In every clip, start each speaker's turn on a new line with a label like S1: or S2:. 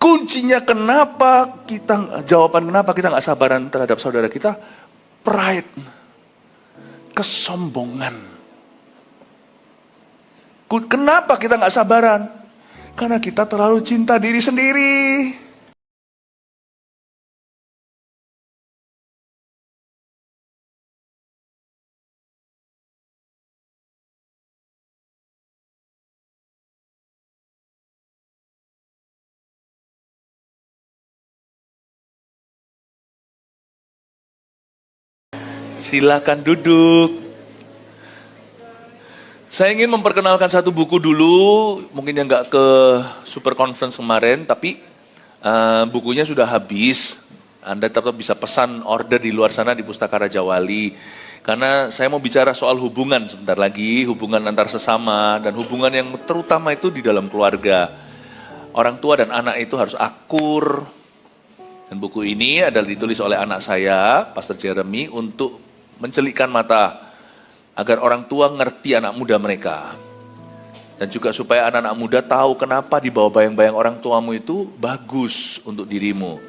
S1: Kuncinya jawaban kenapa kita nggak sabaran terhadap saudara kita, pride, kesombongan. Kenapa kita nggak sabaran? Karena kita terlalu cinta diri sendiri. Silakan duduk. Saya ingin memperkenalkan satu buku dulu, mungkin yang nggak ke Super Conference kemarin, tapi bukunya sudah habis. Anda tetap bisa pesan order di luar sana di Pustaka Raja Wali. Karena saya mau bicara soal hubungan sebentar lagi, hubungan antar sesama, dan hubungan yang terutama itu di dalam keluarga. Orang tua dan anak itu harus akur. Dan buku ini adalah ditulis oleh anak saya, Pastor Jeremy, untuk mencelikkan mata agar orang tua ngerti anak muda mereka. Dan juga supaya anak-anak muda tahu kenapa di bawah bayang-bayang orang tuamu itu bagus untuk dirimu.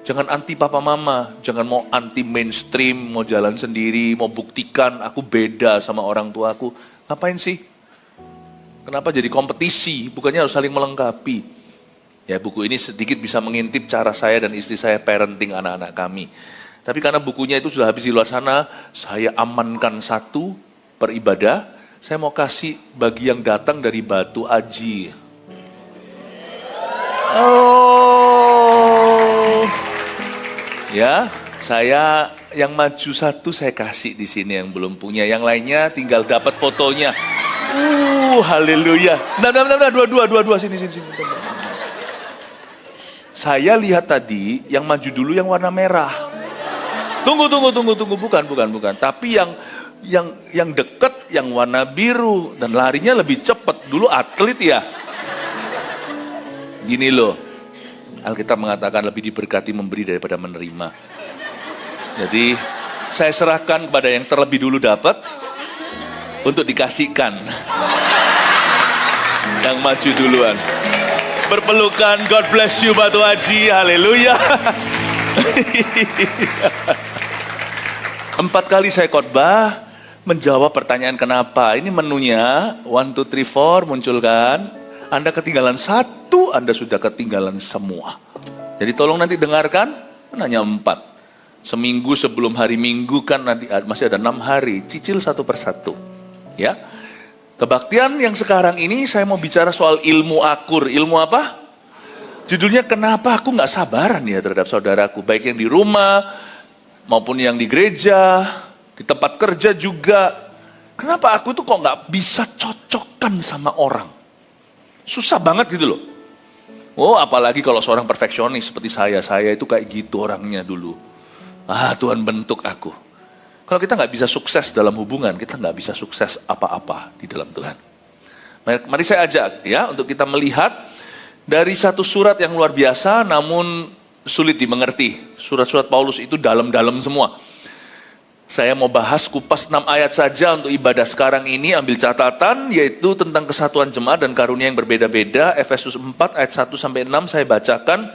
S1: Jangan anti papa mama, jangan mau anti mainstream, mau jalan sendiri, mau buktikan aku beda sama orang tuaku. Ngapain sih? Kenapa jadi kompetisi? Bukannya harus saling melengkapi. Ya, buku ini sedikit bisa mengintip cara saya dan istri saya parenting anak-anak kami. Tapi karena bukunya itu sudah habis di luar sana, saya amankan satu per ibadah. Saya mau kasih bagi yang datang dari Batu Aji. Oh, ya, saya yang maju satu saya kasih di sini yang belum punya. Yang lainnya tinggal dapat fotonya. Haleluya. Nah, dua, sini. Saya lihat tadi yang maju dulu yang warna merah. Tunggu, bukan. Tapi yang deket, yang warna biru dan larinya lebih cepat. Dulu atlet ya. Gini loh, Alkitab mengatakan lebih diberkati memberi daripada menerima. Jadi saya serahkan kepada yang terlebih dulu dapat untuk dikasihkan. Yang maju duluan. Berpelukan, God bless you Batu Haji, haleluya. 4 kali saya khotbah menjawab pertanyaan kenapa. Ini menunya 1, 2, 3, 4 muncul kan. Anda ketinggalan 1, Anda sudah ketinggalan semua. Jadi tolong nanti dengarkan, hanya 4. Seminggu sebelum hari Minggu kan nanti masih ada 6 hari, cicil satu persatu. Ya. Kebaktian yang sekarang ini saya mau bicara soal ilmu akur. Ilmu apa? Judulnya kenapa aku gak sabaran ya terhadap saudaraku. Baik yang di rumah, maupun yang di gereja, di tempat kerja juga. Kenapa aku tuh kok gak bisa cocokkan sama orang? Susah banget gitu loh. Oh apalagi kalau seorang perfeksionis seperti saya itu kayak gitu orangnya dulu. Tuhan bentuk aku. Kalau kita gak bisa sukses dalam hubungan, kita gak bisa sukses apa-apa di dalam Tuhan. Mari saya ajak ya untuk kita melihat dari satu surat yang luar biasa namun sulit dimengerti. Surat-surat Paulus itu dalam-dalam semua. Saya mau bahas kupas 6 ayat saja untuk ibadah sekarang ini. Ambil catatan yaitu tentang kesatuan jemaat dan karunia yang berbeda-beda. Efesus 4 ayat 1-6 saya bacakan.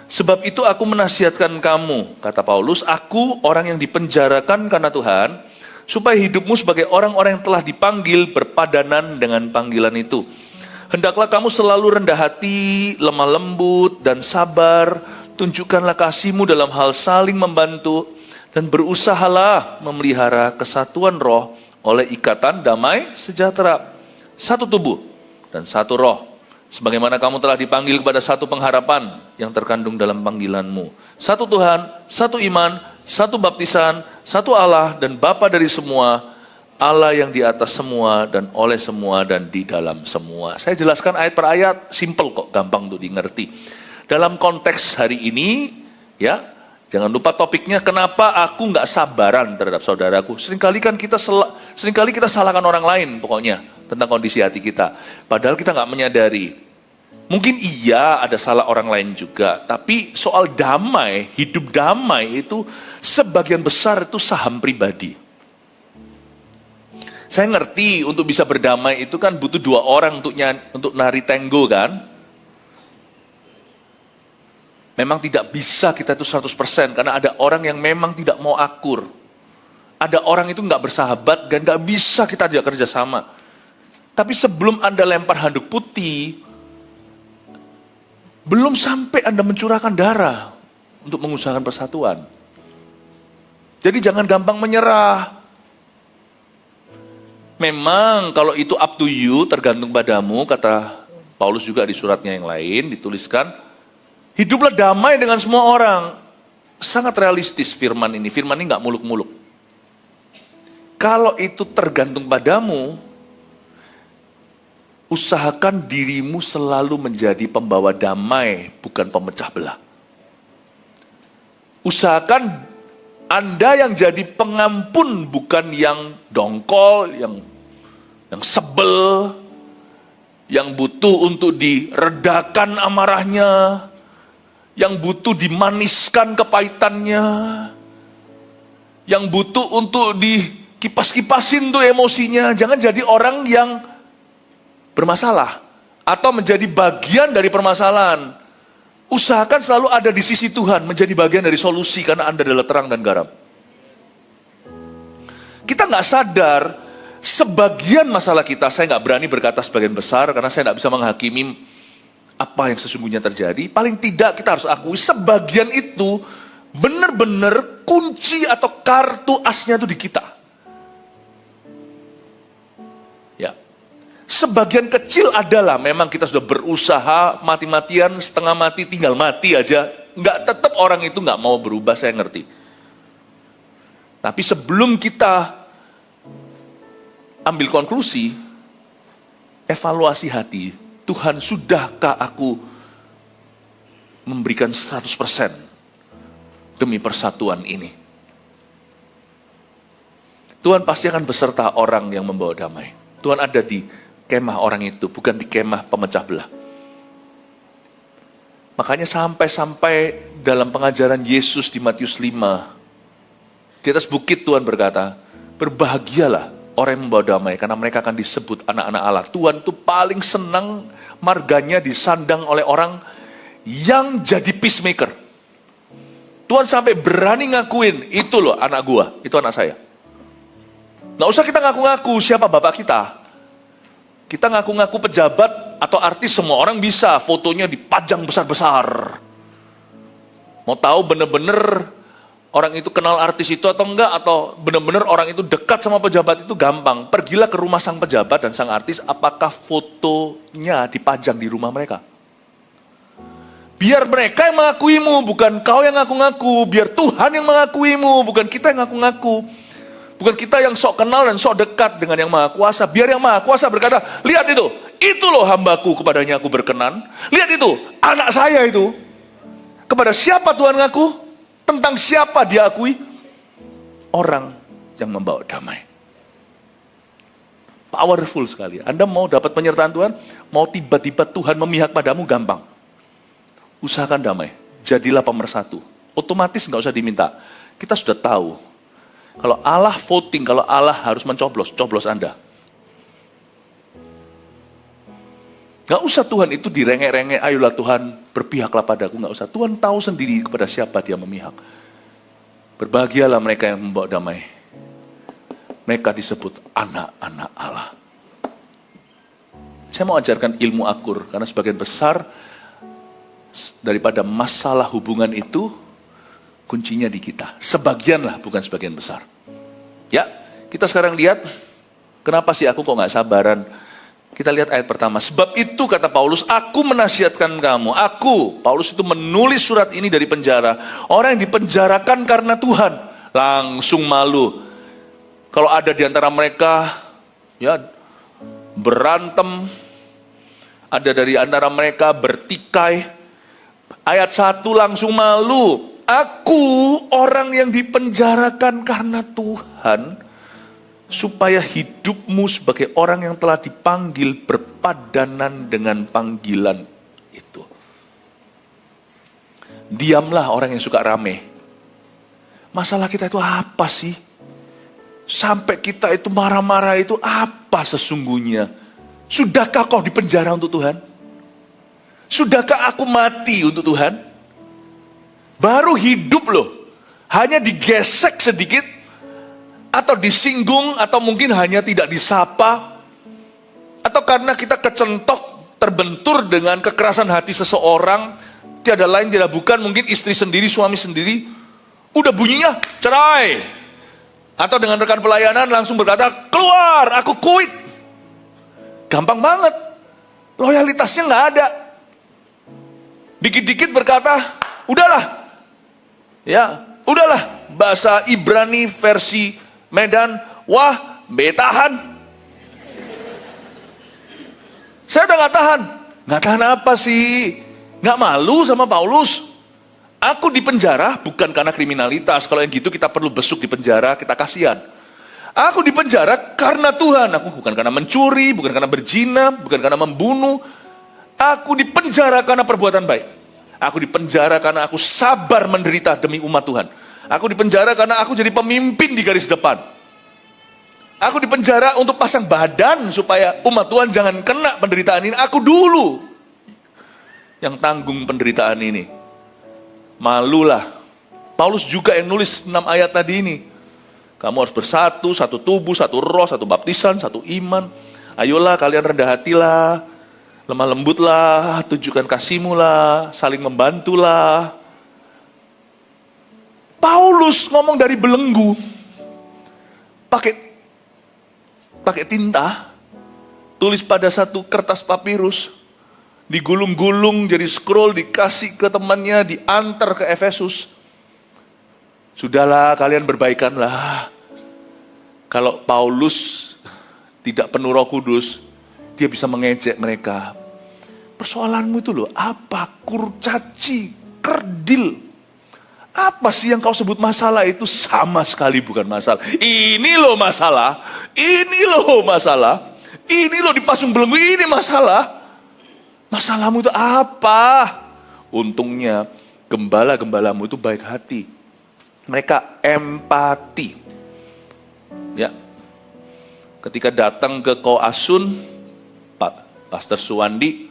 S1: Sebab itu aku menasihatkan kamu, kata Paulus, aku orang yang dipenjarakan karena Tuhan, supaya hidupmu sebagai orang-orang yang telah dipanggil berpadanan dengan panggilan itu. Hendaklah kamu selalu rendah hati, lemah lembut, dan sabar. Tunjukkanlah kasihmu dalam hal saling membantu, dan berusahalah memelihara kesatuan roh oleh ikatan damai sejahtera. Satu tubuh dan satu roh. Sebagaimana kamu telah dipanggil kepada satu pengharapan yang terkandung dalam panggilanmu. Satu Tuhan, satu iman, satu baptisan, satu Allah dan Bapa dari semua, Allah yang di atas semua dan oleh semua dan di dalam semua. Saya jelaskan ayat per ayat, simple kok, gampang untuk dimengerti. Dalam konteks hari ini, ya, jangan lupa topiknya kenapa aku nggak sabaran terhadap saudaraku. Seringkali kita salahkan orang lain pokoknya tentang kondisi hati kita. Padahal kita nggak menyadari. Mungkin iya ada salah orang lain juga, tapi soal damai, hidup damai itu sebagian besar itu saham pribadi. Saya ngerti untuk bisa berdamai itu kan butuh 2 orang untuk nari tango kan. Memang tidak bisa kita itu 100% karena ada orang yang memang tidak mau akur. Ada orang itu nggak bersahabat dan nggak bisa kita ajak kerjasama. Tapi sebelum Anda lempar handuk putih, belum sampai Anda mencurahkan darah untuk mengusahakan persatuan. Jadi jangan gampang menyerah. Memang kalau itu up to you, tergantung padamu, kata Paulus juga di suratnya yang lain, dituliskan, hiduplah damai dengan semua orang. Sangat realistis firman ini nggak muluk-muluk. Kalau itu tergantung padamu, usahakan dirimu selalu menjadi pembawa damai, bukan pemecah belah. Usahakan Anda yang jadi pengampun, bukan yang dongkol, yang sebel, yang butuh untuk diredakan amarahnya, yang butuh dimaniskan kepahitannya, yang butuh untuk dikipas-kipasin tuh emosinya. Jangan jadi orang yang bermasalah atau menjadi bagian dari permasalahan. Usahakan selalu ada di sisi Tuhan, menjadi bagian dari solusi karena Anda adalah terang dan garam. Kita nggak sadar sebagian masalah kita, saya nggak berani berkata sebagian besar karena saya nggak bisa menghakimi apa yang sesungguhnya terjadi. Paling tidak kita harus akui sebagian itu benar-benar kunci atau kartu asnya itu di kita. Sebagian kecil adalah memang kita sudah berusaha mati-matian, setengah mati, tinggal mati aja. Tetap orang itu nggak mau berubah, saya ngerti. Tapi sebelum kita ambil konklusi, evaluasi hati. Tuhan, sudahkah aku memberikan 100% demi persatuan ini? Tuhan pasti akan beserta orang yang membawa damai. Tuhan ada di kemah orang itu, bukan di kemah pemecah belah. Makanya sampai dalam pengajaran Yesus di Matius 5, di atas bukit Tuhan berkata, berbahagialah orang yang membawa damai, karena mereka akan disebut anak-anak Allah. Tuhan itu paling senang marganya disandang oleh orang yang jadi peacemaker. Tuhan sampai berani ngakuin, itu loh anak gua, itu anak saya. Nggak usah kita ngaku-ngaku siapa bapak kita. Kita ngaku-ngaku pejabat atau artis, semua orang bisa, fotonya dipajang besar-besar. Mau tahu bener-bener orang itu kenal artis itu atau enggak, atau bener-bener orang itu dekat sama pejabat itu, gampang. Pergilah ke rumah sang pejabat dan sang artis, apakah fotonya dipajang di rumah mereka? Biar mereka yang mengakuimu, bukan kau yang ngaku-ngaku. Biar Tuhan yang mengakuimu, bukan kita yang ngaku-ngaku. Bukan kita yang sok kenal dan sok dekat dengan yang Maha Kuasa. Biar yang Maha Kuasa berkata, lihat itu loh hambaku, kepadanya aku berkenan. Lihat itu, anak saya itu. Kepada siapa Tuhan ngaku? Tentang siapa dia akui? Orang yang membawa damai. Powerful sekali. Anda mau dapat penyertaan Tuhan? Mau tiba-tiba Tuhan memihak padamu, gampang. Usahakan damai. Jadilah pemersatu. Otomatis nggak usah diminta. Kita sudah tahu. Kalau Allah voting, kalau Allah harus mencoblos, coblos Anda. Gak usah Tuhan itu direngek-rengek, ayolah Tuhan berpihaklah padaku, gak usah. Tuhan tahu sendiri kepada siapa dia memihak. Berbahagialah mereka yang membawa damai. Mereka disebut anak-anak Allah. Saya mau ajarkan ilmu akur, karena sebagian besar daripada masalah hubungan itu, kuncinya di kita. Sebagian lah, bukan sebagian besar. Ya, kita sekarang lihat, kenapa sih aku kok gak sabaran? Kita lihat ayat pertama. Sebab itu kata Paulus, aku menasihatkan kamu. Paulus itu menulis surat ini dari penjara. Orang yang dipenjarakan karena Tuhan, langsung malu. Kalau ada di antara mereka, ya berantem, ada dari antara mereka bertikai. Ayat 1 langsung malu. Aku orang yang dipenjarakan karena Tuhan, supaya hidupmu sebagai orang yang telah dipanggil berpadanan dengan panggilan itu. Diamlah orang yang suka rame. Masalah kita itu apa sih? Sampai kita itu marah-marah itu apa sesungguhnya? Sudahkah kau dipenjara untuk Tuhan? Sudahkah aku mati untuk Tuhan? Baru hidup loh. Hanya digesek sedikit, atau disinggung, atau mungkin hanya tidak disapa, atau karena kita kecentok, terbentur dengan kekerasan hati seseorang, tiada lain tidak bukan mungkin istri sendiri, suami sendiri, udah bunyinya cerai. Atau dengan rekan pelayanan langsung berkata, keluar, aku quit. Gampang banget. Loyalitasnya nggak ada. Dikit-dikit berkata, udahlah. Ya, udahlah. Bahasa Ibrani versi Medan, wah, betahan. Saya udah nggak tahan. Nggak tahan apa sih? Nggak malu sama Paulus. Aku di penjara bukan karena kriminalitas. Kalau yang gitu kita perlu besuk di penjara, kita kasihan. Aku di penjara karena Tuhan. Aku bukan karena mencuri, bukan karena berzina, bukan karena membunuh. Aku di penjara karena perbuatan baik. Aku di penjara karena aku sabar menderita demi umat Tuhan. Aku di penjara karena aku jadi pemimpin di garis depan. Aku di penjara untuk pasang badan supaya umat Tuhan jangan kena penderitaan ini. Aku dulu yang tanggung penderitaan ini. Malulah. Paulus juga yang nulis 6 ayat tadi ini. Kamu harus bersatu, satu tubuh, satu roh, satu baptisan, satu iman. Ayolah kalian rendah hatilah, lemah lembutlah, tunjukkan kasihmu lah, saling membantulah. Paulus ngomong dari belenggu. Pakai tinta, tulis pada satu kertas papirus, digulung-gulung jadi scroll, dikasih ke temannya, diantar ke Efesus. Sudahlah kalian berbaikanlah. Kalau Paulus tidak penuh Roh Kudus, dia bisa mengejek mereka. Persoalanmu itu loh, apa? Kurcaci, kerdil. Apa sih yang kau sebut masalah itu? Sama sekali bukan masalah. Ini loh masalah. Ini loh masalah. Ini loh dipasung belenggu, ini masalah. Masalahmu itu apa? Untungnya gembala-gembalamu itu baik hati. Mereka empati. Ya. Ketika datang ke Koasun, Pastor Suwandi,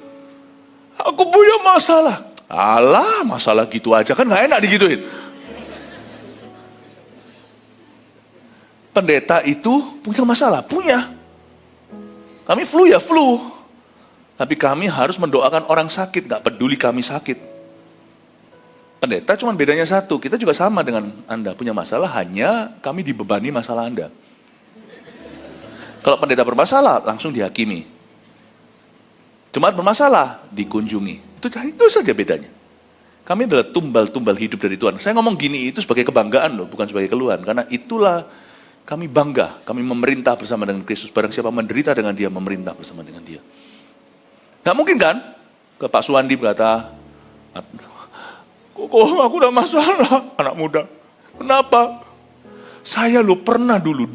S1: aku punya masalah. Alah, masalah gitu aja kan gak enak digituin. Pendeta itu punya masalah, punya. Kami flu ya flu. Tapi kami harus mendoakan orang sakit, gak peduli kami sakit. Pendeta cuma bedanya satu, kita juga sama dengan Anda, punya masalah, hanya kami dibebani masalah Anda. Kalau pendeta bermasalah, langsung dihakimi. Jemaat bermasalah, dikunjungi. Itu saja bedanya. Kami adalah tumbal-tumbal hidup dari Tuhan. Saya ngomong gini itu sebagai kebanggaan loh, bukan sebagai keluhan. Karena itulah kami bangga, kami memerintah bersama dengan Kristus. Barang siapa menderita dengan dia, memerintah bersama dengan dia. Gak mungkin kan? Ke Pak Suwandi berkata, kok aku udah masalah, anak muda. Kenapa? Saya lo pernah dulu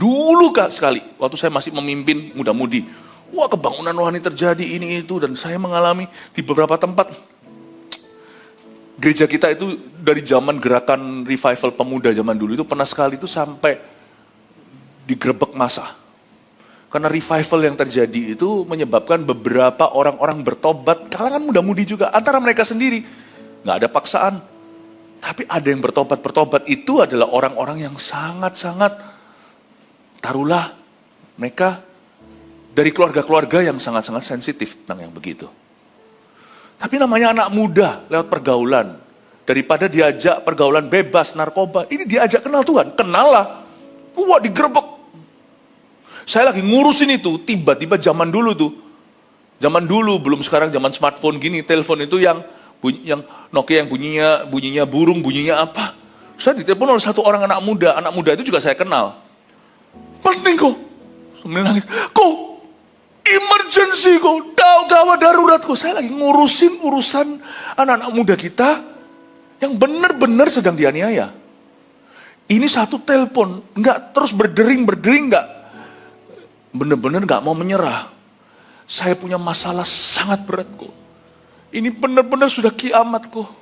S1: Kak sekali, waktu saya masih memimpin muda-mudi. Wah, kebangunan rohani terjadi ini itu, dan saya mengalami di beberapa tempat. Gereja kita itu dari zaman gerakan revival pemuda zaman dulu itu pernah sekali itu sampai digerebek massa. Karena revival yang terjadi itu menyebabkan beberapa orang-orang bertobat, kalangan muda-mudi juga, antara mereka sendiri. Nggak ada paksaan. Tapi ada yang bertobat itu adalah orang-orang yang sangat-sangat, taruhlah mereka dari keluarga-keluarga yang sangat-sangat sensitif tentang yang begitu. Tapi namanya anak muda lewat pergaulan. Daripada diajak pergaulan bebas, narkoba. Ini diajak kenal Tuhan, kenal lah. Wah, digerebek. Saya lagi ngurusin itu, tiba-tiba zaman dulu tuh. Zaman dulu, belum sekarang zaman smartphone gini, telepon itu yang Nokia yang bunyinya burung, bunyinya apa. Saya ditelepon oleh satu orang anak muda itu juga saya kenal. Penting kok. Menangis, kok emergency kok, gawat darurat kok. Saya lagi ngurusin urusan anak-anak muda kita yang benar-benar sedang dianiaya. Ini satu telepon, nggak terus berdering nggak, benar-benar nggak mau menyerah. Saya punya masalah sangat berat kok. Ini benar-benar sudah kiamat kok.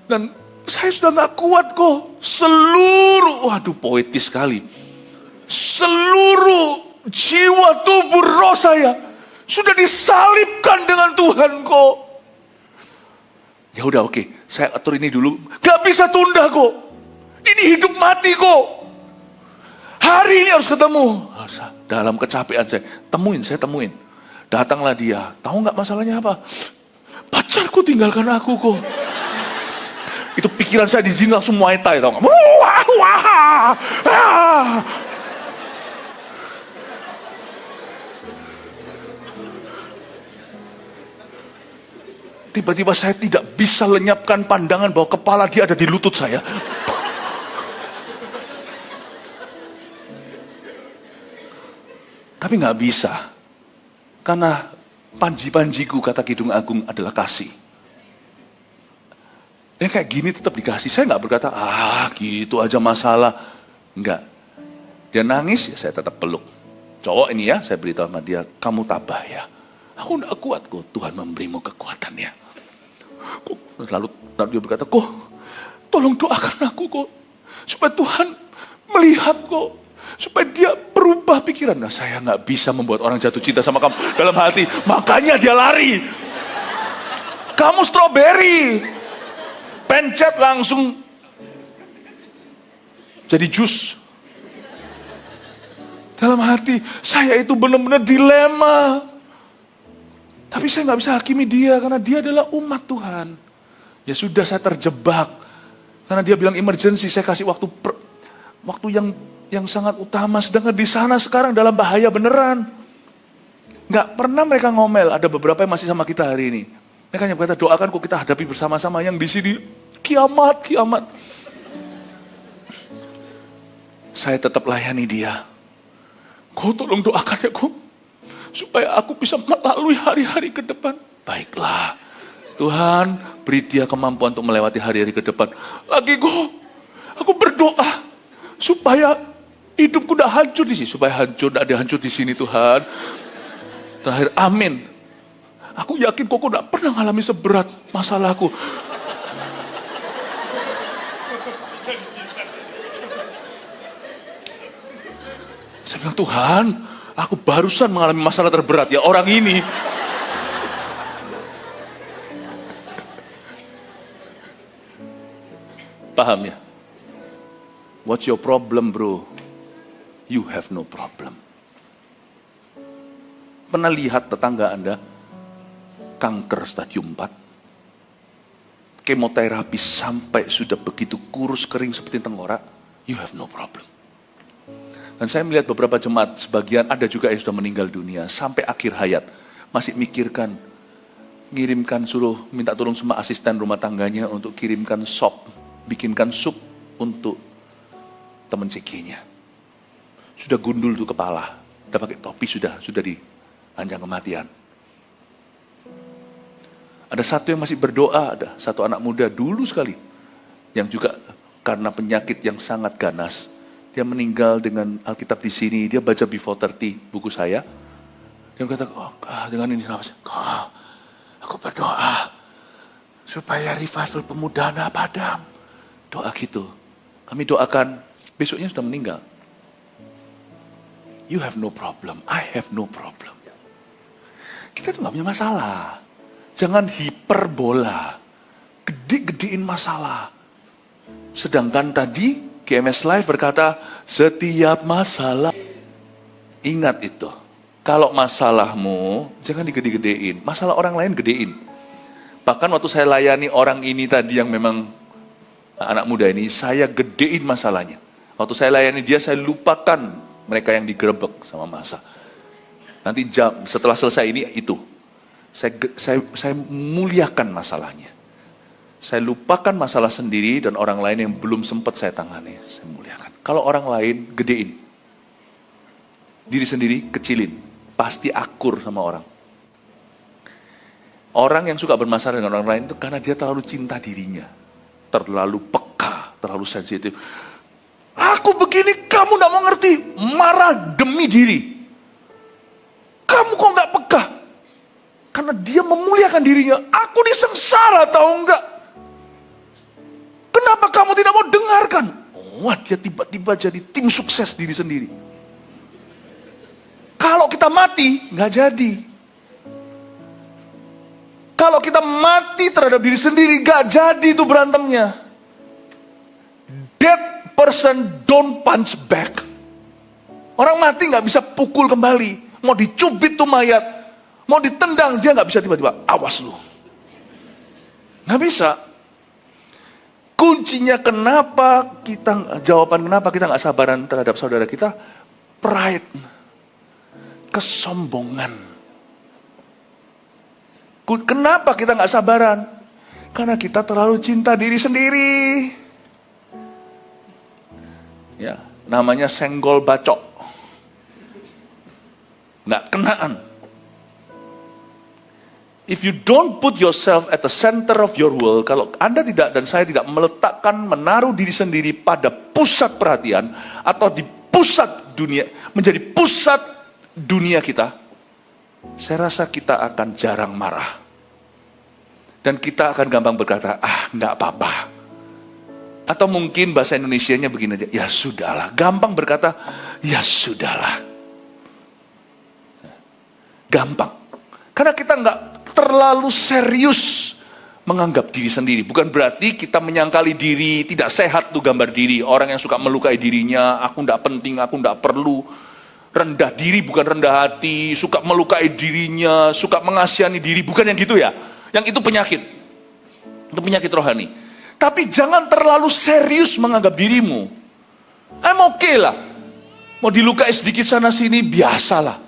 S1: Dan saya sudah nggak kuat kok. Waduh poetis sekali. Seluruh jiwa, tubuh, roh saya sudah disalibkan dengan Tuhan kok. Ya udah oke, saya atur ini dulu. Gak bisa tunda kok. Ini hidup mati kok. Hari ini harus ketemu. Dalam kecapean saya temuin. Datanglah dia. Tahu nggak masalahnya apa? Pacarku tinggalkan aku kok. Itu pikiran saya di sini langsung Muay Thai, tahu nggak? Wah, wah, ah. Tiba-tiba saya tidak bisa lenyapkan pandangan bahwa kepala dia ada di lutut saya. Tapi nggak bisa. Karena panji-panjiku, kata Kidung Agung, adalah kasih. Yang kayak gini tetap dikasih. Saya nggak berkata, gitu aja masalah. Enggak. Dia nangis, ya saya tetap peluk. Cowok ini ya, saya beritahu sama dia, kamu tabah ya. Aku nggak kuat kok, Tuhan memberimu kekuatannya. Lalu dia berkata, kok tolong doakan aku kok. Supaya Tuhan melihat kok. Supaya dia berubah pikiran. Nah, saya nggak bisa membuat orang jatuh cinta sama kamu dalam hati. Makanya dia lari. Kamu stroberi. Pencet langsung jadi jus. Dalam hati, saya itu benar-benar dilema. Tapi saya nggak bisa hakimi dia karena dia adalah umat Tuhan. Ya sudah, saya terjebak. Karena dia bilang emergency, saya kasih waktu yang sangat utama. Sedangkan di sana sekarang dalam bahaya beneran. Nggak pernah mereka ngomel. Ada beberapa yang masih sama kita hari ini. Mereka hanya berkata, doakan kok kita hadapi bersama-sama. Yang di sini kiamat. Saya tetap layani dia. Kau tolong doakan ya kok. Supaya aku bisa melalui hari-hari ke depan. Baiklah. Tuhan, beri dia kemampuan untuk melewati hari-hari ke depan. Lagi kok, aku berdoa. Supaya hidupku udah hancur di sini. Supaya hancur, tidak ada hancur di sini Tuhan. Terakhir, amin. Aku yakin kok tidak pernah mengalami seberat masalahku. Saya bilang, Tuhan, aku barusan mengalami masalah terberat ya orang ini. Paham ya? What's your problem bro? You have no problem. Pernah lihat tetangga Anda kanker stadium 4? Kemoterapi sampai sudah begitu kurus kering seperti tengkorak? You have no problem. Dan saya melihat beberapa jemaat, sebagian ada juga yang sudah meninggal dunia sampai akhir hayat. Masih mikirkan, ngirimkan, suruh minta tolong sama asisten rumah tangganya untuk kirimkan sop, bikinkan sup untuk teman cekinya. Sudah gundul tuh kepala, udah pakai topi, sudah di anjang kematian. Ada satu yang masih berdoa, ada satu anak muda dulu sekali, yang juga karena penyakit yang sangat ganas, dia meninggal dengan Alkitab di sini. Dia baca Before 30 buku saya. Dia berkata, dengan ini aku berdoa supaya revival pemuda Anda padam. Doa gitu. Kami doakan, besoknya sudah meninggal. You have no problem, I have no problem. Kita tuh gak punya masalah. Jangan hiperbola. Gede-gedein masalah. Sedangkan tadi GMS Live berkata, setiap masalah, ingat itu. Kalau masalahmu, jangan digede-gedein. Masalah orang lain gedein. Bahkan waktu saya layani orang ini tadi yang memang anak muda ini, saya gedein masalahnya. Waktu saya layani dia, saya lupakan mereka yang digerebek sama masa. Nanti setelah selesai ini, itu. Saya muliakan masalahnya. Saya lupakan masalah sendiri dan orang lain yang belum sempat saya tangani. Saya muliakan. Kalau orang lain, gedein. Diri sendiri, kecilin. Pasti akur sama orang. Orang yang suka bermasalah dengan orang lain itu karena dia terlalu cinta dirinya. Terlalu peka, terlalu sensitif. Aku begini, kamu gak mau ngerti. Marah demi diri. Kamu kok gak peka? Karena dia memuliakan dirinya. Aku disengsara, tahu enggak? Kenapa kamu tidak mau dengarkan? Wah, dia tiba-tiba jadi tim sukses diri sendiri. Kalau kita mati, nggak jadi. Kalau kita mati terhadap diri sendiri, gak jadi itu berantemnya. Dead person don't punch back. Orang mati gak bisa pukul kembali. Mau dicubit tuh mayat, mau ditendang, dia gak bisa tiba-tiba, awas lu. Gak bisa. Kuncinya jawaban kenapa kita gak sabaran terhadap saudara kita, pride, kesombongan. Kenapa kita gak sabaran? Karena kita terlalu cinta diri sendiri. Ya, namanya senggol bacok. Nggak kenaan. If you don't put yourself at the center of your world, kalau Anda tidak dan saya tidak menaruh diri sendiri pada pusat perhatian, atau di pusat dunia, menjadi pusat dunia kita, saya rasa kita akan jarang marah. Dan kita akan gampang berkata, nggak apa-apa. Atau mungkin bahasa Indonesianya begini aja, ya sudahlah. Gampang berkata, ya sudahlah. Gampang. Karena kita nggak terlalu serius menganggap diri sendiri. Bukan berarti kita menyangkali diri, tidak sehat tuh gambar diri. Orang yang suka melukai dirinya, aku nggak penting, aku nggak perlu. Rendah diri bukan rendah hati, suka melukai dirinya, suka mengasihani diri, bukan yang gitu ya. Yang itu penyakit. Itu penyakit rohani. Tapi jangan terlalu serius menganggap dirimu. Okay lah. Mau dilukai sedikit sana sini, biasalah.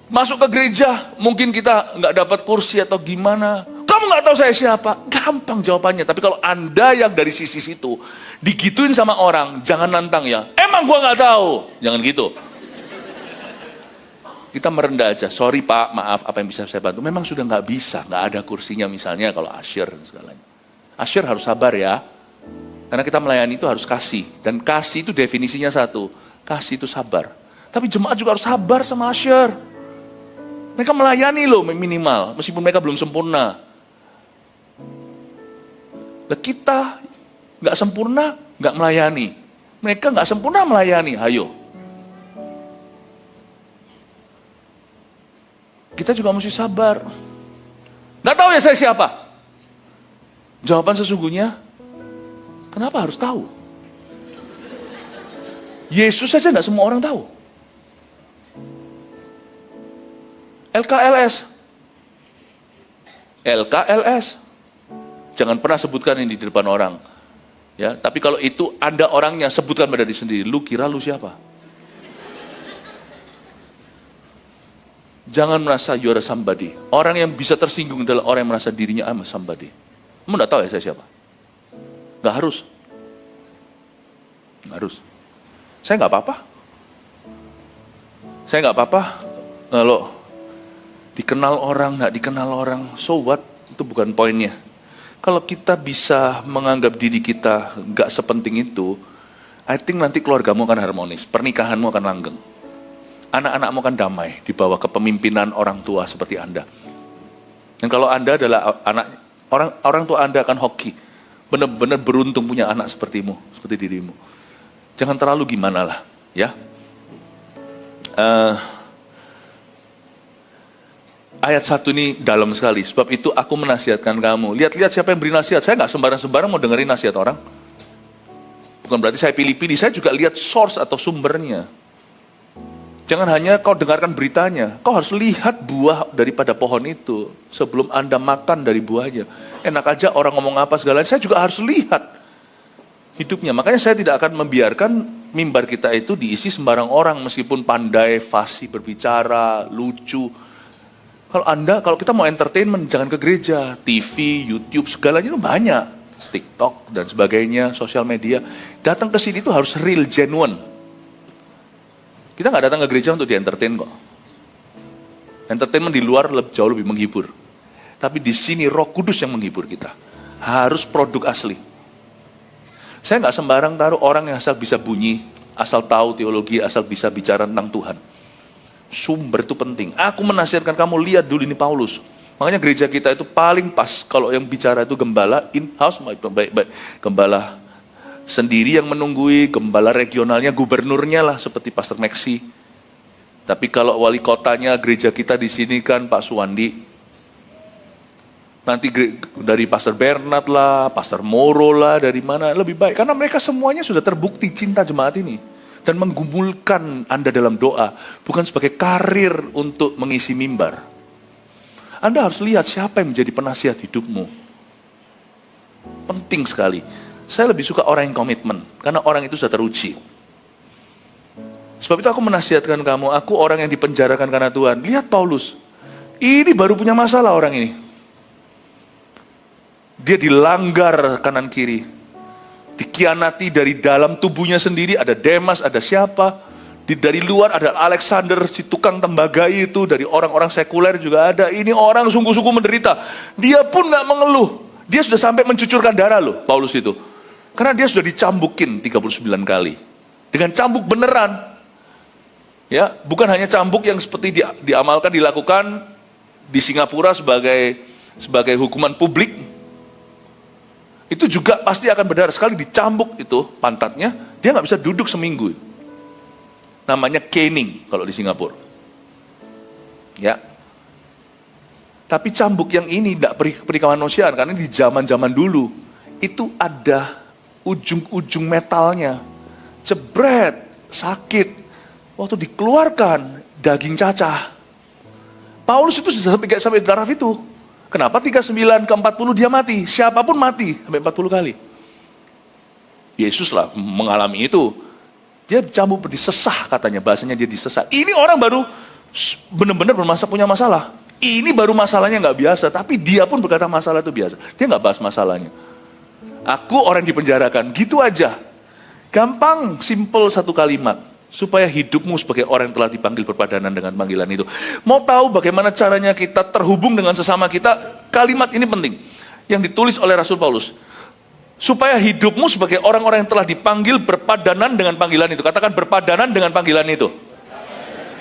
S1: Masuk ke gereja, mungkin kita nggak dapat kursi atau gimana. Kamu nggak tahu saya siapa? Gampang jawabannya. Tapi kalau Anda yang dari sisi situ, digituin sama orang, jangan nantang ya. Emang gua nggak tahu. Jangan gitu. Kita merendah aja. Sorry Pak, maaf, apa yang bisa saya bantu? Memang sudah nggak bisa, nggak ada kursinya misalnya kalau usher dan segalanya. Usher harus sabar ya. Karena kita melayani itu harus kasih. Dan kasih itu definisinya satu. Kasih itu sabar. Tapi jemaat juga harus sabar sama usher. Mereka melayani loh minimal, meskipun mereka belum sempurna. Nah, kita nggak sempurna, nggak melayani. Mereka nggak sempurna melayani, ayo. Kita juga mesti sabar. Nggak tahu ya saya siapa? Jawaban sesungguhnya, kenapa harus tahu? Yesus saja nggak semua orang tahu. LKLS. Jangan pernah sebutkan ini di depan orang. Ya, tapi kalau itu Anda orangnya, sebutkan pada diri sendiri. Lu kira lu siapa? Jangan merasa you are somebody. Orang yang bisa tersinggung adalah orang yang merasa dirinya I'm somebody. Kamu enggak tahu ya saya siapa? Enggak harus. Enggak harus. Saya enggak apa-apa. Saya enggak apa-apa. Kalau dikenal orang, enggak dikenal orang, so what? Itu bukan poinnya. Kalau kita bisa menganggap diri kita enggak sepenting itu, I think nanti keluargamu akan harmonis, pernikahanmu akan langgeng. Anak-anakmu akan damai di bawah kepemimpinan orang tua seperti Anda. Dan kalau Anda adalah anak orang tua Anda akan hoki. Benar-benar beruntung punya anak sepertimu, seperti dirimu. Jangan terlalu gimana lah, ya. Ayat 1 ini dalam sekali. Sebab itu aku menasihatkan kamu. Lihat-lihat siapa yang beri nasihat. Saya nggak sembarang-sembarang mau dengerin nasihat orang. Bukan berarti saya pilih-pilih. Saya juga lihat source atau sumbernya. Jangan hanya kau dengarkan beritanya, kau harus lihat buah daripada pohon itu sebelum Anda makan dari buahnya. Enak aja orang ngomong apa segala, saya juga harus lihat hidupnya. Makanya saya tidak akan membiarkan mimbar kita itu diisi sembarang orang meskipun pandai, fasih berbicara, lucu. Kalau kita mau entertainment, jangan ke gereja, TV, YouTube, segalanya itu banyak. TikTok dan sebagainya, sosial media. Datang ke sini itu harus real, genuine. Kita nggak datang ke gereja untuk di-entertain kok. Entertainment di luar jauh lebih menghibur. Tapi di sini Roh Kudus yang menghibur kita. Harus produk asli. Saya nggak sembarang taruh orang yang asal bisa bunyi, asal tahu teologi, asal bisa bicara tentang Tuhan. Sumber itu penting. Aku menasihatkan kamu, lihat dulu ini Paulus. Makanya gereja kita itu paling pas kalau yang bicara itu gembala in-house, baik-baik. Gembala sendiri yang menunggui, gembala regionalnya, gubernurnya lah seperti Pastor Maxi. Tapi kalau wali kotanya gereja kita di sini kan Pak Suwandi. nanti dari Pastor Bernard lah, Pastor Moro lah, dari mana, lebih baik. Karena mereka semuanya sudah terbukti cinta jemaat ini. Dan menggumulkan Anda dalam doa, bukan sebagai karir untuk mengisi mimbar. Anda harus lihat siapa yang menjadi penasihat hidupmu. Penting sekali. Saya lebih suka orang yang komitmen, karena orang itu sudah teruji. Sebab itu aku menasihatkan kamu, aku orang yang dipenjarakan karena Tuhan. Lihat Paulus, ini baru punya masalah orang ini. Dia dilanggar kanan kiri, dikhianati dari dalam tubuhnya sendiri, ada Demas, ada siapa. Dari luar ada Alexander, si tukang tembaga itu, dari orang-orang sekuler juga ada. Ini orang sungguh-sungguh menderita. Dia pun gak mengeluh. Dia sudah sampai mencucurkan darah loh, Paulus itu. Karena dia sudah dicambukin 39 kali. Dengan cambuk beneran. Ya, bukan hanya cambuk yang seperti diamalkan, dilakukan di Singapura sebagai hukuman publik. Itu juga pasti akan berdarah. Sekali dicambuk itu pantatnya, dia nggak bisa duduk seminggu. Namanya caning kalau di Singapura. Ya. Tapi cambuk yang ini tidak perikamanusiaan, karena di zaman-zaman dulu itu ada ujung-ujung metalnya. Jebret, sakit. Waktu dikeluarkan daging cacah. Paulus itu sudah sampai darah itu. Kenapa 39 ke 40 dia mati? Siapapun mati sampai 40 kali. Yesus lah mengalami itu. Dia cambuk disesah katanya, bahasanya dia disesah. Ini orang baru benar-benar punya masalah. Ini baru masalahnya nggak biasa, tapi dia pun berkata masalah itu biasa. Dia nggak bahas masalahnya. Aku orang dipenjarakan, gitu aja. Gampang, simple satu kalimat. Supaya hidupmu sebagai orang yang telah dipanggil berpadanan dengan panggilan itu. Mau tahu bagaimana caranya kita terhubung dengan sesama kita? Kalimat ini penting. Yang ditulis oleh Rasul Paulus. Supaya hidupmu sebagai orang-orang yang telah dipanggil berpadanan dengan panggilan itu. Katakan berpadanan dengan panggilan itu.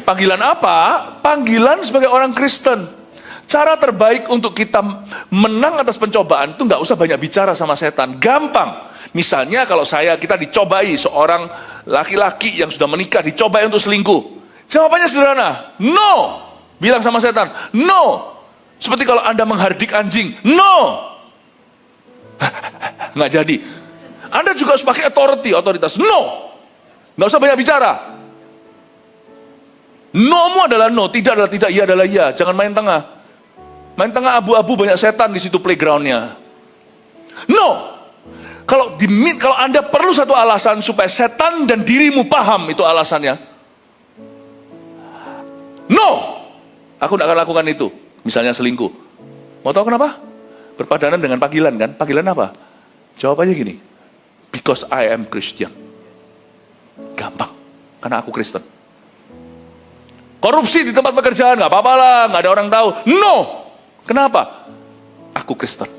S1: Panggilan apa? Panggilan sebagai orang Kristen. Cara terbaik untuk kita menang atas pencobaan itu nggak usah banyak bicara sama setan. Gampang. Misalnya kalau kita dicobai, seorang laki-laki yang sudah menikah dicobai untuk selingkuh. Jawabannya sederhana, no. Bilang sama setan, no. Seperti kalau Anda menghardik anjing, no. Nggak jadi. Anda juga harus pakai otoritas, no. Nggak usah banyak bicara. No-mu adalah no, tidak adalah tidak, iya adalah iya. Jangan main tengah. Main tengah abu-abu, banyak setan di situ playgroundnya. No. Kalau Anda perlu satu alasan supaya setan dan dirimu paham itu alasannya. No, aku tidak akan lakukan itu. Misalnya selingkuh. Mau tahu kenapa? Berpadanan dengan panggilan kan? Panggilan apa? Jawabannya gini. Because I am Christian. Gampang. Karena aku Kristen. Korupsi di tempat pekerjaan, nggak apa-apa lah, nggak ada orang tahu. No. Kenapa? Aku Kristen.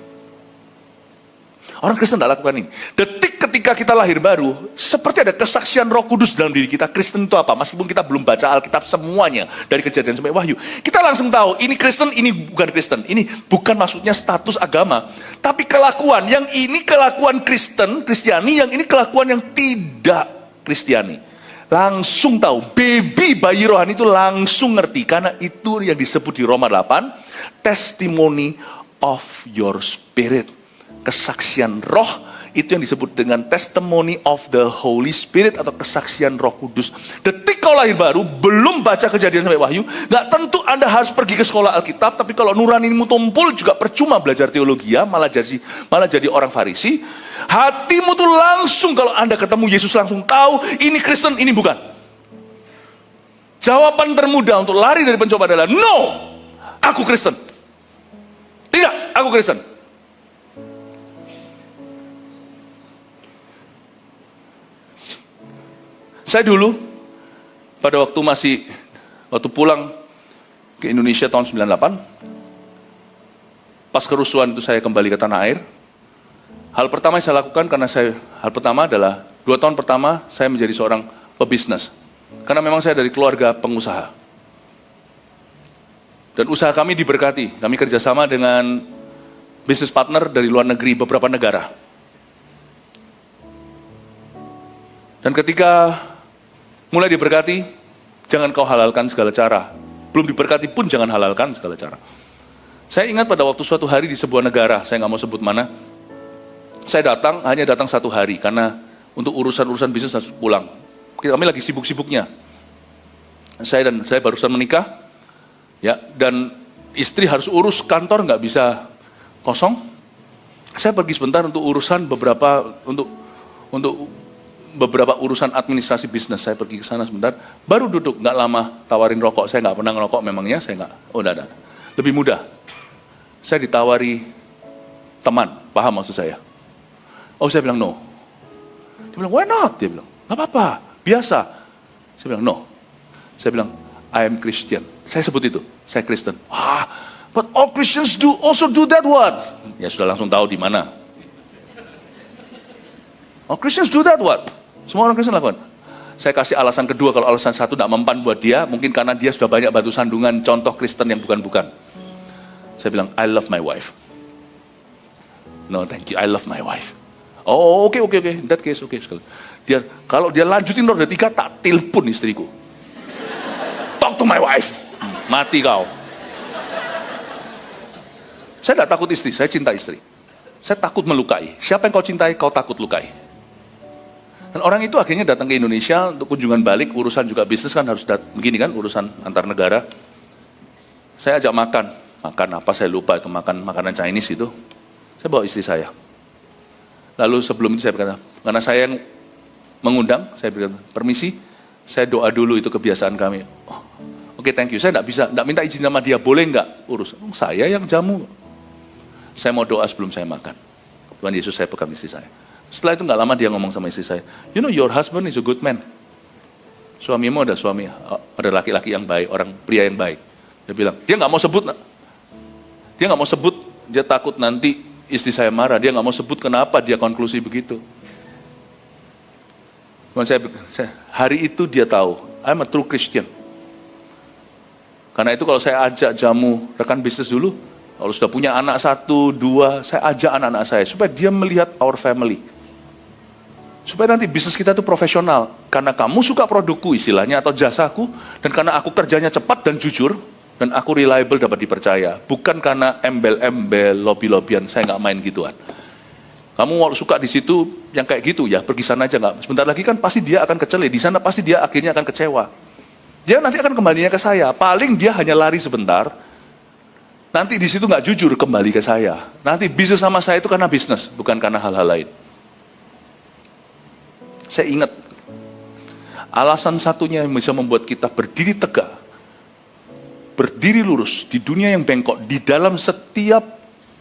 S1: Orang Kristen tidak lakukan ini. Detik ketika kita lahir baru, seperti ada kesaksian Roh Kudus dalam diri kita. Kristen itu apa? Meskipun kita belum baca Alkitab semuanya, dari Kejadian sampai Wahyu, kita langsung tahu, ini Kristen, ini bukan Kristen. Ini bukan maksudnya status agama, tapi kelakuan. Yang ini kelakuan Kristiani, yang ini kelakuan yang tidak Kristiani. Langsung tahu, bayi rohani itu langsung ngerti. Karena itu yang disebut di Roma 8, testimony of your spirit. Kesaksian roh itu yang disebut dengan testimony of the Holy Spirit atau kesaksian Roh Kudus. Detik kau lahir baru, belum baca Kejadian sampai Wahyu, gak tentu Anda harus pergi ke sekolah Alkitab. Tapi kalau nuranimu tumpul juga percuma belajar teologi ya, malah jadi orang Farisi. Hatimu tuh langsung kalau Anda ketemu Yesus langsung tahu ini Kristen, ini bukan. Jawaban termudah untuk lari dari pencobaan adalah no, aku Kristen. Tidak, aku Kristen. Saya dulu, pada waktu pulang ke Indonesia tahun 98, pas kerusuhan itu saya kembali ke tanah air. Hal pertama yang saya lakukan adalah 2 tahun pertama saya menjadi seorang pebisnis. Karena memang saya dari keluarga pengusaha. Dan usaha kami diberkati, kami kerjasama dengan bisnis partner dari luar negeri, beberapa negara. Dan ketika mulai diberkati, jangan kau halalkan segala cara. Belum diberkati pun jangan halalkan segala cara. Saya ingat pada waktu suatu hari di sebuah negara, saya nggak mau sebut mana, saya hanya datang 1 hari, karena untuk urusan-urusan bisnis harus pulang. Kami lagi sibuk-sibuknya. Saya barusan menikah, ya, dan istri harus urus kantor, nggak bisa kosong. Saya pergi sebentar untuk beberapa urusan administrasi bisnis. Saya pergi ke sana sebentar, baru duduk, nggak lama tawarin rokok. Saya nggak pernah ngerokok memangnya, udah. Lebih mudah. Saya ditawari teman, paham maksud saya? Oh, saya bilang no. Dia bilang, why not? Dia bilang, nggak apa-apa, biasa. Saya bilang no. Saya bilang, I am Christian. Saya sebut itu, saya Kristen. But all Christians also do that what? Ya sudah langsung tahu di mana. All Christians do that what? Semua orang Kristen lakukan. Saya kasih alasan kedua, kalau alasan satu tidak mempan buat dia, mungkin karena dia sudah banyak batu sandungan contoh Kristen yang bukan-bukan. Saya bilang, I love my wife. No, thank you, I love my wife. Oh, oke. In that case, oke. Kalau dia lanjutin roda 3, tak telepon istriku. Talk to my wife. Mati kau. Saya tidak takut istri, saya cinta istri. Saya takut melukai. Siapa yang kau cintai, kau takut lukai. Dan orang itu akhirnya datang ke Indonesia untuk kunjungan balik, urusan juga bisnis kan harus begini kan, urusan antar negara. Saya ajak makan apa saya lupa, itu makan makanan Chinese itu. Saya bawa istri saya. Lalu sebelum itu saya berkata, karena saya yang mengundang, saya berkata, permisi, saya doa dulu, itu kebiasaan kami. Oke, thank you. Saya tidak minta izin sama dia, boleh nggak urus? Saya yang jamu. Saya mau doa sebelum saya makan. Tuhan Yesus, saya pegang istri saya. Setelah itu nggak lama dia ngomong sama istri saya, you know your husband is a good man. Suamimu ada laki-laki yang baik, orang pria yang baik. Dia bilang, dia nggak mau sebut. Dia takut nanti istri saya marah. Dia nggak mau sebut kenapa dia konklusi begitu. Hari itu dia tahu, I'm a true Christian. Karena itu kalau saya ajak jamu rekan bisnis dulu, kalau sudah punya anak 1, 2, saya ajak anak-anak saya supaya dia melihat our family. Supaya nanti bisnis kita itu profesional. Karena kamu suka produkku istilahnya atau jasaku, dan karena aku kerjanya cepat dan jujur, dan aku reliable, dapat dipercaya. Bukan karena embel-embel, lobby-lobbyan, saya nggak main gituan. Kamu mau suka di situ yang kayak gitu ya, pergi sana aja nggak. Sebentar lagi kan pasti dia akan kecele, di sana pasti dia akhirnya akan kecewa. Dia nanti akan kembalinya ke saya. Paling dia hanya lari sebentar. Nanti di situ nggak jujur kembali ke saya. Nanti bisnis sama saya itu karena bisnis, bukan karena hal-hal lain. Saya ingat, alasan satunya yang bisa membuat kita berdiri tegak, berdiri lurus di dunia yang bengkok, di dalam setiap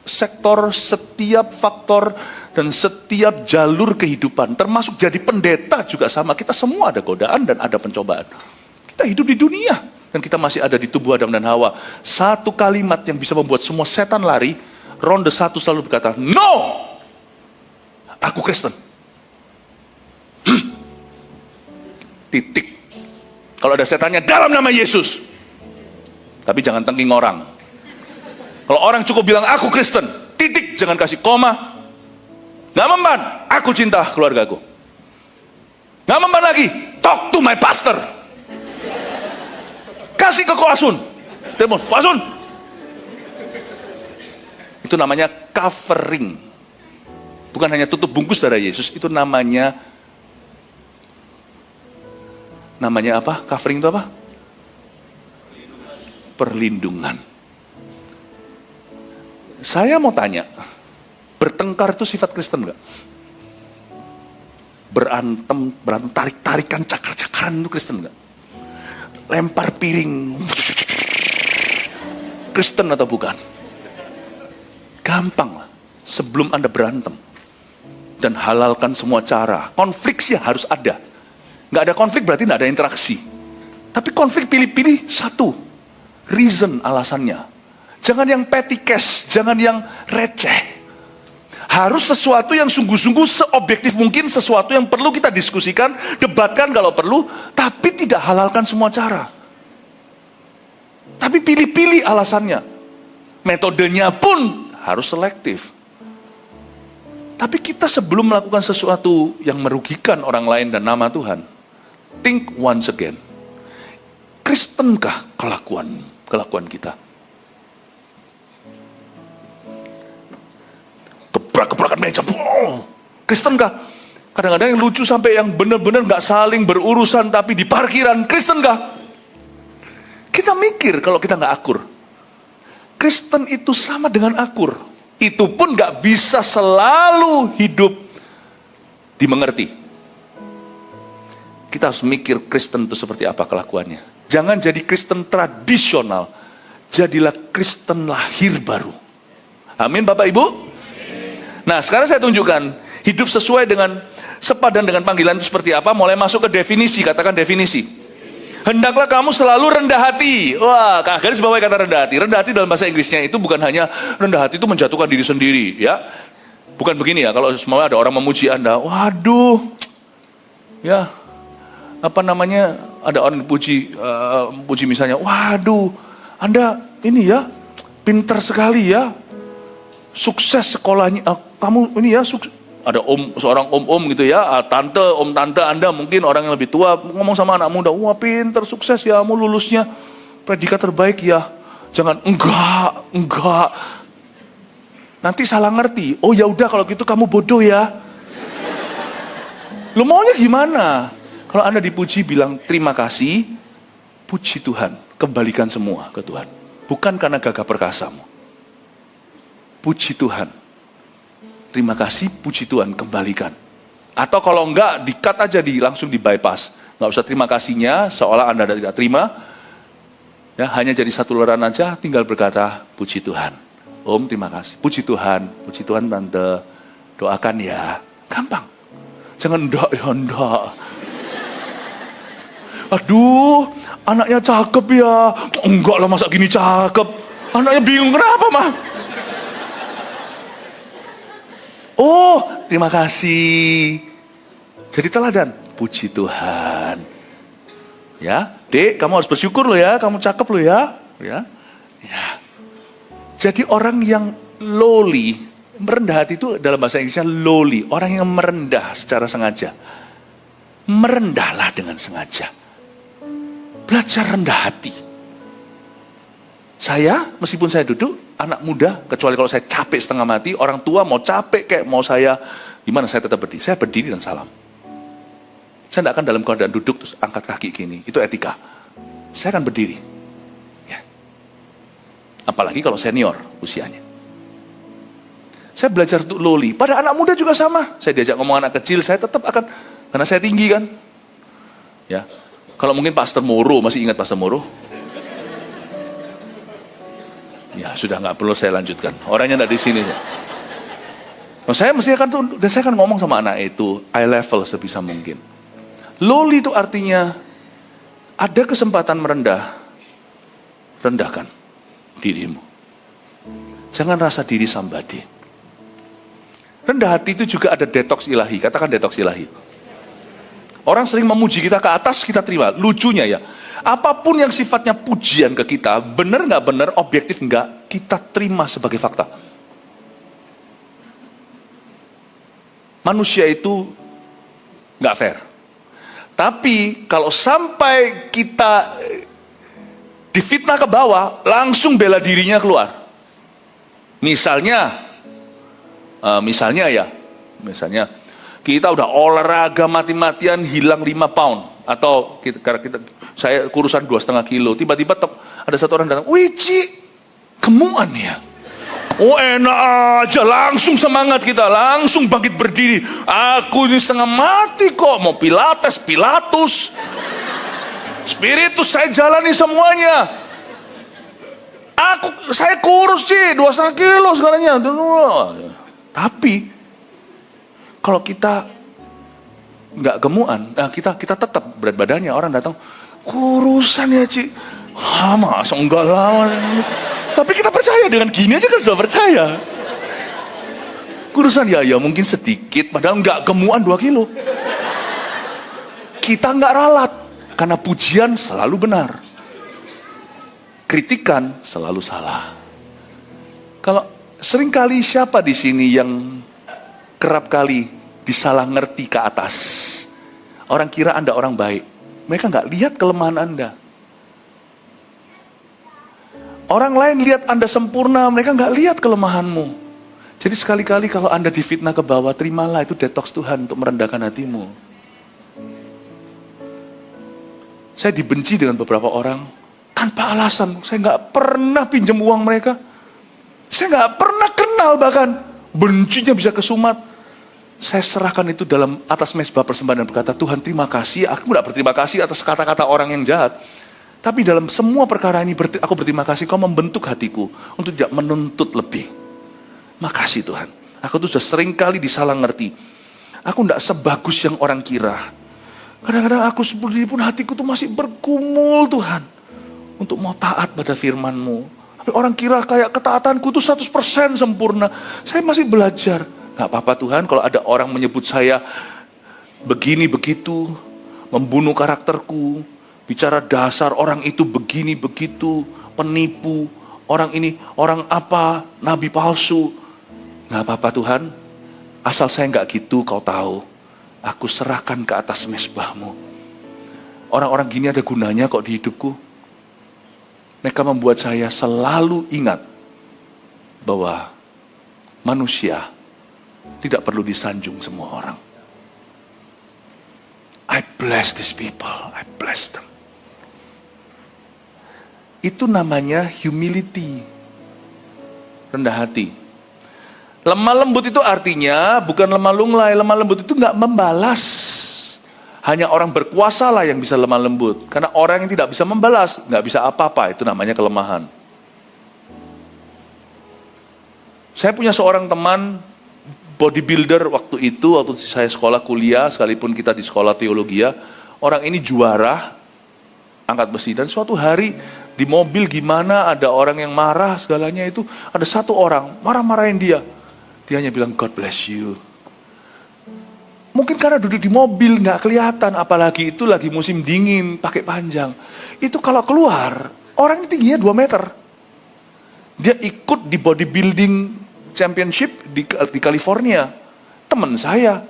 S1: sektor, setiap faktor, dan setiap jalur kehidupan, termasuk jadi pendeta juga sama. Kita semua ada godaan dan ada pencobaan. Kita hidup di dunia, dan kita masih ada di tubuh Adam dan Hawa. Satu kalimat yang bisa membuat semua setan lari, ronde 1 selalu berkata, no! Aku Kristen. Titik. Kalau ada setannya, dalam nama Yesus. Tapi jangan tengking orang. Kalau orang cukup bilang, aku Kristen, titik, jangan kasih koma. Nggak memban, aku cinta keluargaku. Nggak memban lagi, talk to my pastor. Kasih ke Koasun. Telepon, Koasun. Itu namanya covering. Bukan hanya tutup bungkus darah Yesus, itu namanya apa? Covering itu apa? Perlindungan. Saya mau tanya, bertengkar itu sifat Kristen nggak? Berantem, tarik-tarikan, cakar-cakaran itu Kristen nggak? Lempar piring, Kristen atau bukan? Gampang lah, sebelum Anda berantem dan halalkan semua cara. Konflik sih harus ada. Nggak ada konflik berarti nggak ada interaksi. Tapi konflik pilih-pilih satu, reason alasannya. Jangan yang petty cash, jangan yang receh. Harus sesuatu yang sungguh-sungguh seobjektif mungkin, sesuatu yang perlu kita diskusikan, debatkan kalau perlu, tapi tidak halalkan semua cara. Tapi pilih-pilih alasannya. Metodenya pun harus selektif. Tapi kita sebelum melakukan sesuatu yang merugikan orang lain dan nama Tuhan, think once again. Kristenkah kelakuan kita? gebrak-gebrakan meja. Kristen kah? Kadang-kadang yang lucu sampai yang benar-benar gak saling berurusan tapi di parkiran. Kristen kah? Kita mikir kalau kita gak akur. Kristen itu sama dengan akur. Itu pun gak bisa selalu hidup dimengerti. Kita harus mikir Kristen itu seperti apa kelakuannya. Jangan jadi Kristen tradisional. Jadilah Kristen lahir baru. Amin Bapak Ibu. Nah sekarang saya tunjukkan. Hidup sesuai dengan, sepadan dengan panggilan itu seperti apa. Mulai masuk ke definisi. Katakan definisi. Hendaklah kamu selalu rendah hati. Wah, garis bawahi kata rendah hati. Rendah hati dalam bahasa Inggrisnya itu bukan hanya rendah hati itu menjatuhkan diri sendiri. Ya, bukan begini ya. Kalau semua ada orang memuji Anda. Waduh. Ya. Apa namanya, ada orang puji misalnya, waduh, Anda ini ya, pintar sekali ya, sukses sekolahnya, kamu ini ya, ada seorang om gitu ya, tante, om tante Anda mungkin orang yang lebih tua, ngomong sama anak muda, wah pintar, sukses ya, mau lulusnya, predikat terbaik ya, jangan, enggak, nanti salah ngerti, oh ya udah kalau gitu kamu bodoh ya, lo maunya gimana? Kalau Anda dipuji bilang terima kasih, puji Tuhan, kembalikan semua ke Tuhan. Bukan karena gagah perkasamu. Puji Tuhan. Terima kasih, puji Tuhan, kembalikan. Atau kalau enggak, di-cut aja, langsung di-bypass. Enggak usah terima kasihnya, seolah Anda tidak terima. Ya, hanya jadi satu lurahan aja, tinggal berkata, puji Tuhan. Om, terima kasih. Puji Tuhan Tante. Doakan ya. Gampang. Jangan enggak ya, enggak. Aduh, anaknya cakep ya. Enggak lah, masa gini cakep. Anaknya bingung, kenapa mah? Oh, terima kasih. Jadi teladan, puji Tuhan. Ya, Dek, kamu harus bersyukur loh ya, kamu cakep loh ya. Ya. Jadi orang yang lowly, merendah hati itu dalam bahasa Inggrisnya lowly. Orang yang merendah secara sengaja. Merendahlah dengan sengaja. Belajar rendah hati. Saya, meskipun saya duduk, anak muda, kecuali kalau saya capek setengah mati, orang tua mau capek kayak mau saya, gimana saya tetap berdiri. Saya berdiri dan salam. Saya tidak akan dalam keadaan duduk terus angkat kaki gini. Itu etika. Saya akan berdiri. Ya. Apalagi kalau senior usianya. Saya belajar untuk lowly. Pada anak muda juga sama. Saya diajak ngomong anak kecil, saya tetap akan, karena saya tinggi kan. Ya. Kalau mungkin Pastor Moro, masih ingat Pastor Moro? Ya sudah nggak perlu saya lanjutkan. Orangnya nggak di sini. Nah, saya mesti akan dan saya akan ngomong sama anak itu eye level sebisa mungkin. Lowly itu artinya ada kesempatan rendahkan dirimu. Jangan rasa diri somebody. Rendah hati itu juga ada detox ilahi. Katakan detox ilahi. Orang sering memuji kita ke atas, kita terima. Lucunya ya, apapun yang sifatnya pujian ke kita, benar nggak benar, objektif nggak, kita terima sebagai fakta. Manusia itu nggak fair. Tapi kalau sampai kita difitnah ke bawah, langsung bela dirinya keluar. Misalnya kita udah olahraga mati-matian hilang 5 pound. Atau saya kurusan 2,5 kilo. Tiba-tiba ada satu orang datang, Wici, gemuan ya. Oh enak aja, langsung semangat kita, langsung bangkit berdiri. Aku ini setengah mati kok, mau pilatus. Spiritus saya jalani semuanya. Saya kurus sih, 2,5 kilo sekarangnya. Tapi kalau kita nggak gemuan, nah kita tetap berat badannya. Orang datang, kurusan ya Ci. Masa enggak lah. Tapi kita percaya, dengan gini aja kan sudah percaya. Kurusan ya mungkin sedikit, padahal nggak gemuan 2 kilo. Kita nggak ralat, karena pujian selalu benar. Kritikan selalu salah. Kalau seringkali siapa di sini yang kerap kali disalah ngerti ke atas. Orang kira Anda orang baik. Mereka nggak lihat kelemahan Anda. Orang lain lihat Anda sempurna, mereka nggak lihat kelemahanmu. Jadi sekali-kali kalau Anda difitnah ke bawah, terimalah itu detox Tuhan untuk merendahkan hatimu. Saya dibenci dengan beberapa orang tanpa alasan. Saya nggak pernah pinjam uang mereka. Saya nggak pernah kenal bahkan. Bencinya bisa kesumat. Saya serahkan itu dalam atas mezbah persembahan dan berkata, Tuhan terima kasih. Aku tidak berterima kasih atas kata-kata orang yang jahat. Tapi dalam semua perkara ini aku berterima kasih kau membentuk hatiku untuk tidak menuntut lebih. Makasih Tuhan. Aku tuh sudah sering kali disalah ngerti. Aku tidak sebagus yang orang kira. Kadang-kadang aku seperti pun hatiku tuh masih bergumul Tuhan. Untuk mau taat pada firman-Mu. Tapi orang kira kayak ketaatanku tuh 100% sempurna. Saya masih belajar. Gak apa-apa Tuhan kalau ada orang menyebut saya begini begitu. Membunuh karakterku. Bicara dasar orang itu begini begitu. Penipu. Orang ini orang apa? Nabi palsu. Gak apa-apa Tuhan. Asal saya gak gitu kau tahu. Aku serahkan ke atas mezbah-Mu. Orang-orang gini ada gunanya kok di hidupku. Mereka membuat saya selalu ingat bahwa manusia tidak perlu disanjung semua orang. I bless these people. I bless them. Itu namanya humility. Rendah hati. Lemah lembut itu artinya bukan lemah lunglai. Lemah lembut itu gak membalas. Hanya orang berkuasa lah yang bisa lemah lembut. Karena orang yang tidak bisa membalas, gak bisa apa-apa. Itu namanya kelemahan. Saya punya seorang teman bodybuilder waktu saya sekolah kuliah, sekalipun kita di sekolah teologi ya. Orang ini juara angkat besi. Dan suatu hari di mobil gimana ada orang yang marah segalanya itu. Ada satu orang marah-marahin dia. Dia hanya bilang, God bless you. Mungkin karena duduk di mobil gak kelihatan. Apalagi itu lagi musim dingin, pakai panjang. Itu kalau keluar, orangnya tingginya 2 meter. Dia ikut di bodybuilding championship di California. Teman saya.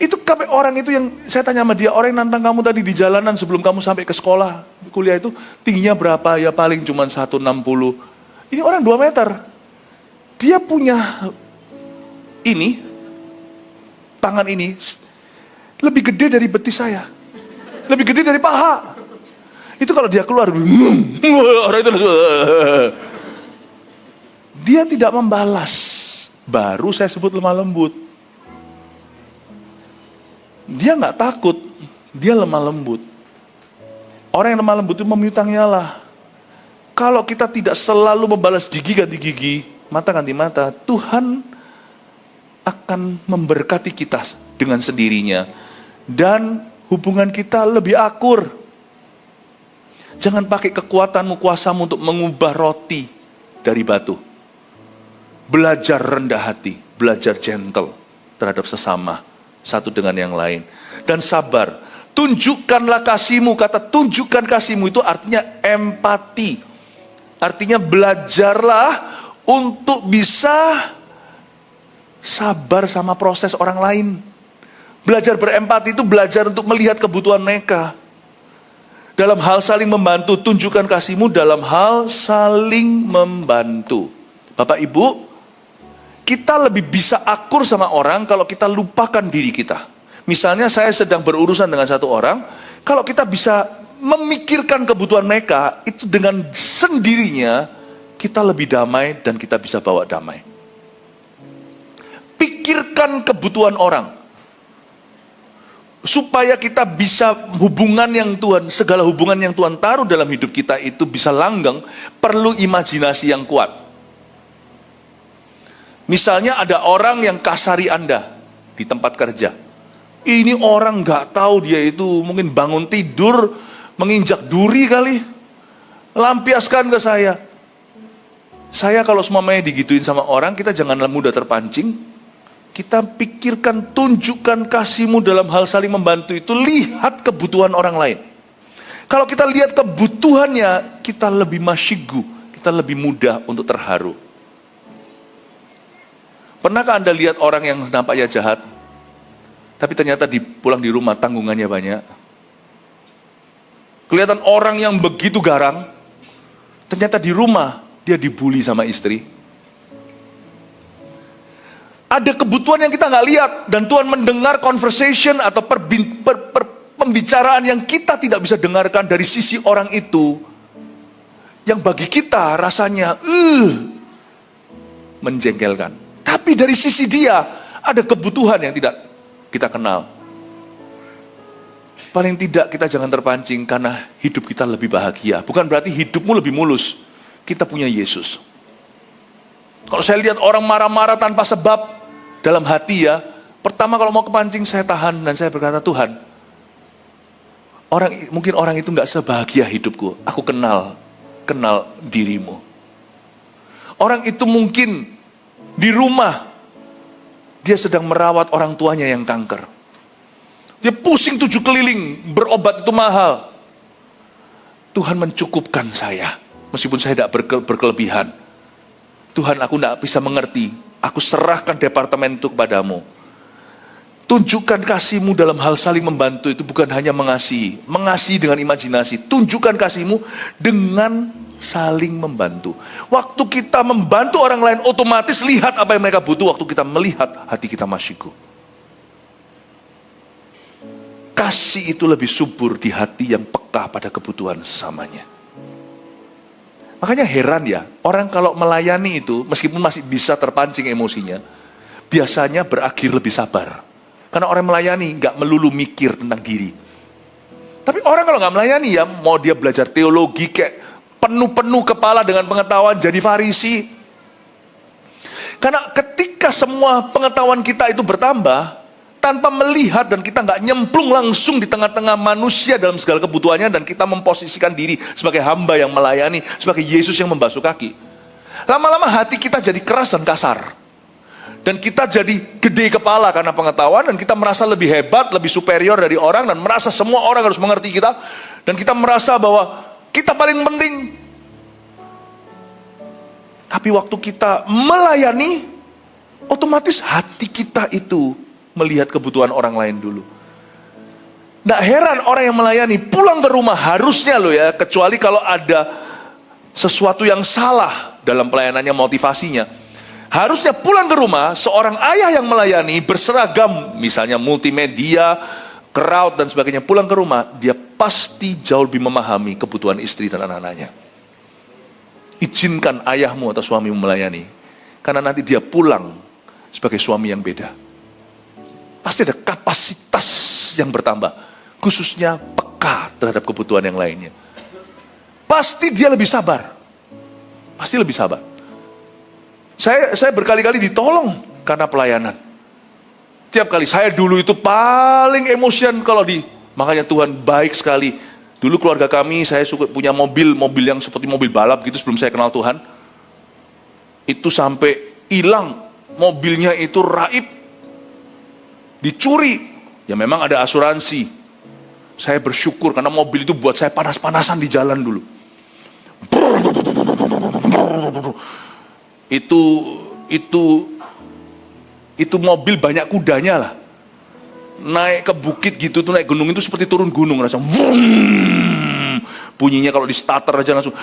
S1: Itu orang itu yang saya tanya sama dia, orang yang nantang kamu tadi di jalanan sebelum kamu sampai ke sekolah, kuliah itu, tingginya berapa? Ya paling cuma 160. Ini orang 2 meter. Dia punya ini, tangan ini, lebih gede dari betis saya. Lebih gede dari paha. Itu kalau dia keluar, orang itu dia tidak membalas. Baru saya sebut lemah lembut. Dia gak takut, dia lemah lembut. Orang yang lemah lembut itu memutang nyalah. Kalau kita tidak selalu membalas gigi ganti gigi, mata ganti mata, Tuhan akan memberkati kita dengan sendirinya. Dan hubungan kita lebih akur. Jangan pakai kekuatanmu, kuasamu untuk mengubah roti dari batu. Belajar rendah hati, belajar gentle terhadap sesama, satu dengan yang lain. Dan sabar. Tunjukkanlah kasihmu, kata tunjukkan kasihmu itu artinya empati. Artinya belajarlah untuk bisa sabar sama proses orang lain. Belajar berempati itu belajar untuk melihat kebutuhan mereka. Dalam hal saling membantu, tunjukkan kasihmu dalam hal saling membantu. Bapak Ibu, kita lebih bisa akur sama orang kalau kita lupakan diri kita. Misalnya saya sedang berurusan dengan satu orang, kalau kita bisa memikirkan kebutuhan mereka, itu dengan sendirinya kita lebih damai dan kita bisa bawa damai. Pikirkan kebutuhan orang. Supaya kita bisa hubungan yang Tuhan, segala hubungan yang Tuhan taruh dalam hidup kita itu bisa langgeng, perlu imajinasi yang kuat. Misalnya ada orang yang kasari Anda di tempat kerja. Ini orang gak tahu dia itu mungkin bangun tidur, menginjak duri kali. Lampiaskan ke saya. Saya kalau semuanya digituin sama orang, kita janganlah mudah terpancing. Kita pikirkan, tunjukkan kasihmu dalam hal saling membantu itu. Lihat kebutuhan orang lain. Kalau kita lihat kebutuhannya, kita lebih masyigu. Kita lebih mudah untuk terharu. Pernahkah Anda lihat orang yang nampaknya jahat, tapi ternyata pulang di rumah tanggungannya banyak? Kelihatan orang yang begitu garang, ternyata di rumah dia dibully sama istri. Ada kebutuhan yang kita nggak lihat, dan Tuhan mendengar conversation atau pembicaraan yang kita tidak bisa dengarkan dari sisi orang itu, yang bagi kita rasanya menjengkelkan. Tapi dari sisi dia ada kebutuhan yang tidak kita kenal. Paling tidak kita jangan terpancing karena hidup kita lebih bahagia. Bukan berarti hidupmu lebih mulus. Kita punya Yesus. Kalau saya lihat orang marah-marah tanpa sebab dalam hati ya, pertama kalau mau kepancing saya tahan dan saya berkata, Tuhan, mungkin orang itu gak sebahagia hidupku. Aku kenal dirimu. Orang itu mungkin di rumah dia sedang merawat orang tuanya yang kanker. Dia pusing 7 keliling, berobat itu mahal. Tuhan mencukupkan saya, meskipun saya tidak berkelebihan. Tuhan, aku tidak bisa mengerti. Aku serahkan departemen itu kepadamu. Tunjukkan kasih-Mu dalam hal saling membantu itu bukan hanya mengasihi. Mengasihi dengan imajinasi. Tunjukkan kasih-Mu dengan saling membantu. Waktu kita membantu orang lain, otomatis lihat apa yang mereka butuh waktu kita melihat hati kita masyiku. Kasih itu lebih subur di hati yang peka pada kebutuhan sesamanya. Makanya heran ya, orang kalau melayani itu, meskipun masih bisa terpancing emosinya, biasanya berakhir lebih sabar. Karena orang melayani gak melulu mikir tentang diri. Tapi orang kalau gak melayani ya, mau dia belajar teologi kayak penuh-penuh kepala dengan pengetahuan jadi Farisi. Karena ketika semua pengetahuan kita itu bertambah, tanpa melihat dan kita nggak nyemplung langsung di tengah-tengah manusia dalam segala kebutuhannya, dan kita memposisikan diri sebagai hamba yang melayani, sebagai Yesus yang membasuh kaki. Lama-lama hati kita jadi keras dan kasar. Dan kita jadi gede kepala karena pengetahuan, dan kita merasa lebih hebat, lebih superior dari orang, dan merasa semua orang harus mengerti kita. Dan kita merasa bahwa kita paling penting. Tapi waktu kita melayani, otomatis hati kita itu melihat kebutuhan orang lain dulu. Nggak heran orang yang melayani pulang ke rumah harusnya loh ya, kecuali kalau ada sesuatu yang salah dalam pelayanannya, motivasinya. Harusnya pulang ke rumah, seorang ayah yang melayani berseragam, misalnya multimedia, crowd dan sebagainya, pulang ke rumah, dia pasti jauh lebih memahami kebutuhan istri dan anak-anaknya. Izinkan ayahmu atau suamimu melayani, karena nanti dia pulang sebagai suami yang beda. Pasti ada kapasitas yang bertambah, khususnya peka terhadap kebutuhan yang lainnya. Pasti dia lebih sabar. Pasti lebih sabar. Saya berkali-kali ditolong karena pelayanan. Tiap kali, saya dulu itu paling emosian makanya Tuhan baik sekali. Dulu keluarga kami, saya suka punya mobil yang seperti mobil balap gitu sebelum saya kenal Tuhan. Itu sampai hilang, mobilnya itu raib, dicuri, ya memang ada asuransi. Saya bersyukur karena mobil itu buat saya panas-panasan di jalan dulu. Itu mobil banyak kudanya lah. Naik ke bukit gitu tuh, naik gunung itu seperti turun gunung rasanya. Bunyinya kalau di starter aja langsung.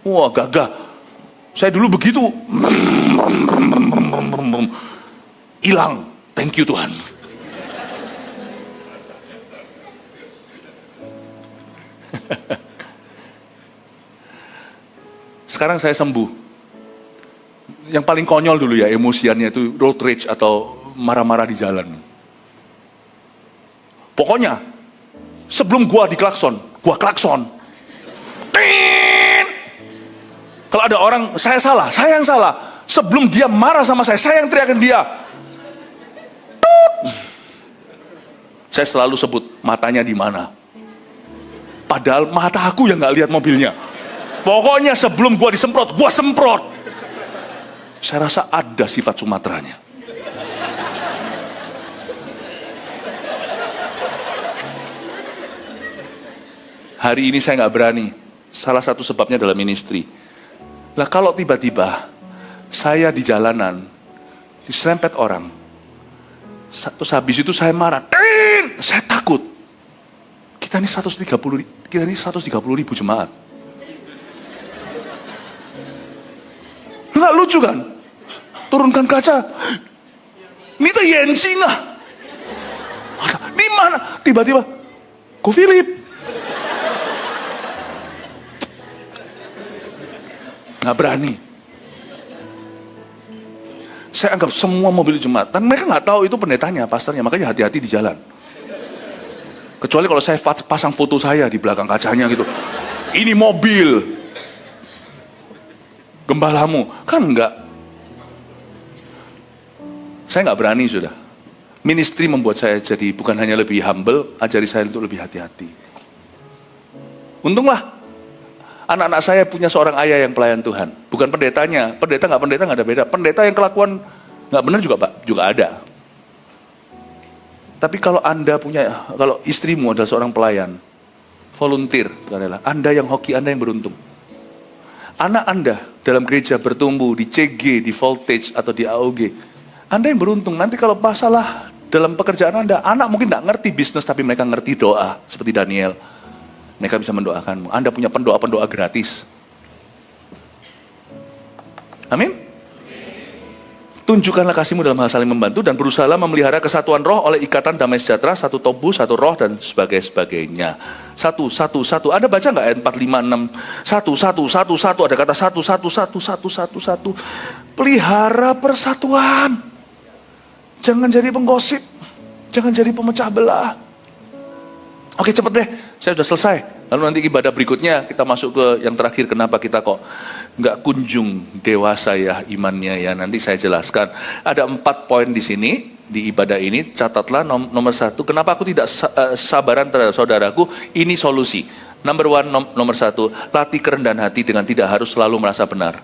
S1: Wah, gagah. Saya dulu begitu. Hilang, thank you Tuhan. Sekarang saya sembuh. Yang paling konyol dulu ya, emosiannya itu road rage atau marah-marah di jalan. Pokoknya, sebelum gua diklakson, gua klakson. Tin! Kalau ada orang, saya yang salah. Sebelum dia marah sama saya yang teriakin dia. Saya selalu sebut matanya di mana. Padahal mata aku yang nggak lihat mobilnya. Pokoknya sebelum gua disemprot, gua semprot. Saya rasa ada sifat Sumateranya. Hari ini saya nggak berani. Salah satu sebabnya adalah ministry. Lah kalau tiba-tiba saya di jalanan diserempet orang, terus habis itu saya marah, saya takut. Kita ini 130 ribu jemaat. Nggak lucu kan? turunkan kaca. Minta Yensi nggak? Di mana? Tiba-tiba, Ko Philip. Nggak berani. Saya anggap semua mobil jemaatan, mereka nggak tahu itu pendetanya, pastornya, makanya hati-hati di jalan. Kecuali kalau saya pasang foto saya di belakang kacanya gitu. Ini mobil gembalamu, kan enggak. Saya nggak berani sudah. Ministry membuat saya jadi bukan hanya lebih humble, ajari saya untuk lebih hati-hati. Untunglah anak-anak saya punya seorang ayah yang pelayan Tuhan. Bukan pendetanya, pendeta nggak ada beda. Pendeta yang kelakuan nggak benar juga Pak, juga ada. Tapi kalau kalau istrimu adalah seorang pelayan, volunteer, adalah Anda yang hoki, Anda yang beruntung. Anak Anda dalam gereja bertumbuh di CG, di Voltage atau di AOG, Anda yang beruntung. Nanti kalau masalah dalam pekerjaan Anda, anak mungkin tidak ngerti bisnis, tapi mereka ngerti doa, seperti Daniel. Mereka bisa mendoakanmu. Anda punya pendoa-pendoa gratis. Amin. Tunjukkanlah kasihmu dalam hal saling membantu dan berusahalah memelihara kesatuan roh oleh ikatan damai sejahtera, satu tubuh, satu roh dan sebagainya. Satu. Anda baca nggak ayat 4, 5, 6? Satu. Ada kata satu. Pelihara persatuan. Jangan jadi penggosip. Jangan jadi pemecah belah. Oke, cepet deh. Saya sudah selesai. Lalu nanti ibadah berikutnya kita masuk ke yang terakhir. Kenapa kita kok nggak kunjung dewasa ya imannya ya? Nanti saya jelaskan. Ada 4 poin di sini di ibadah ini. Catatlah nomor 1. Kenapa aku tidak sabaran terhadap saudaraku? Ini solusi. Number 1, nomor 1. Latih kerendahan hati dengan tidak harus selalu merasa benar.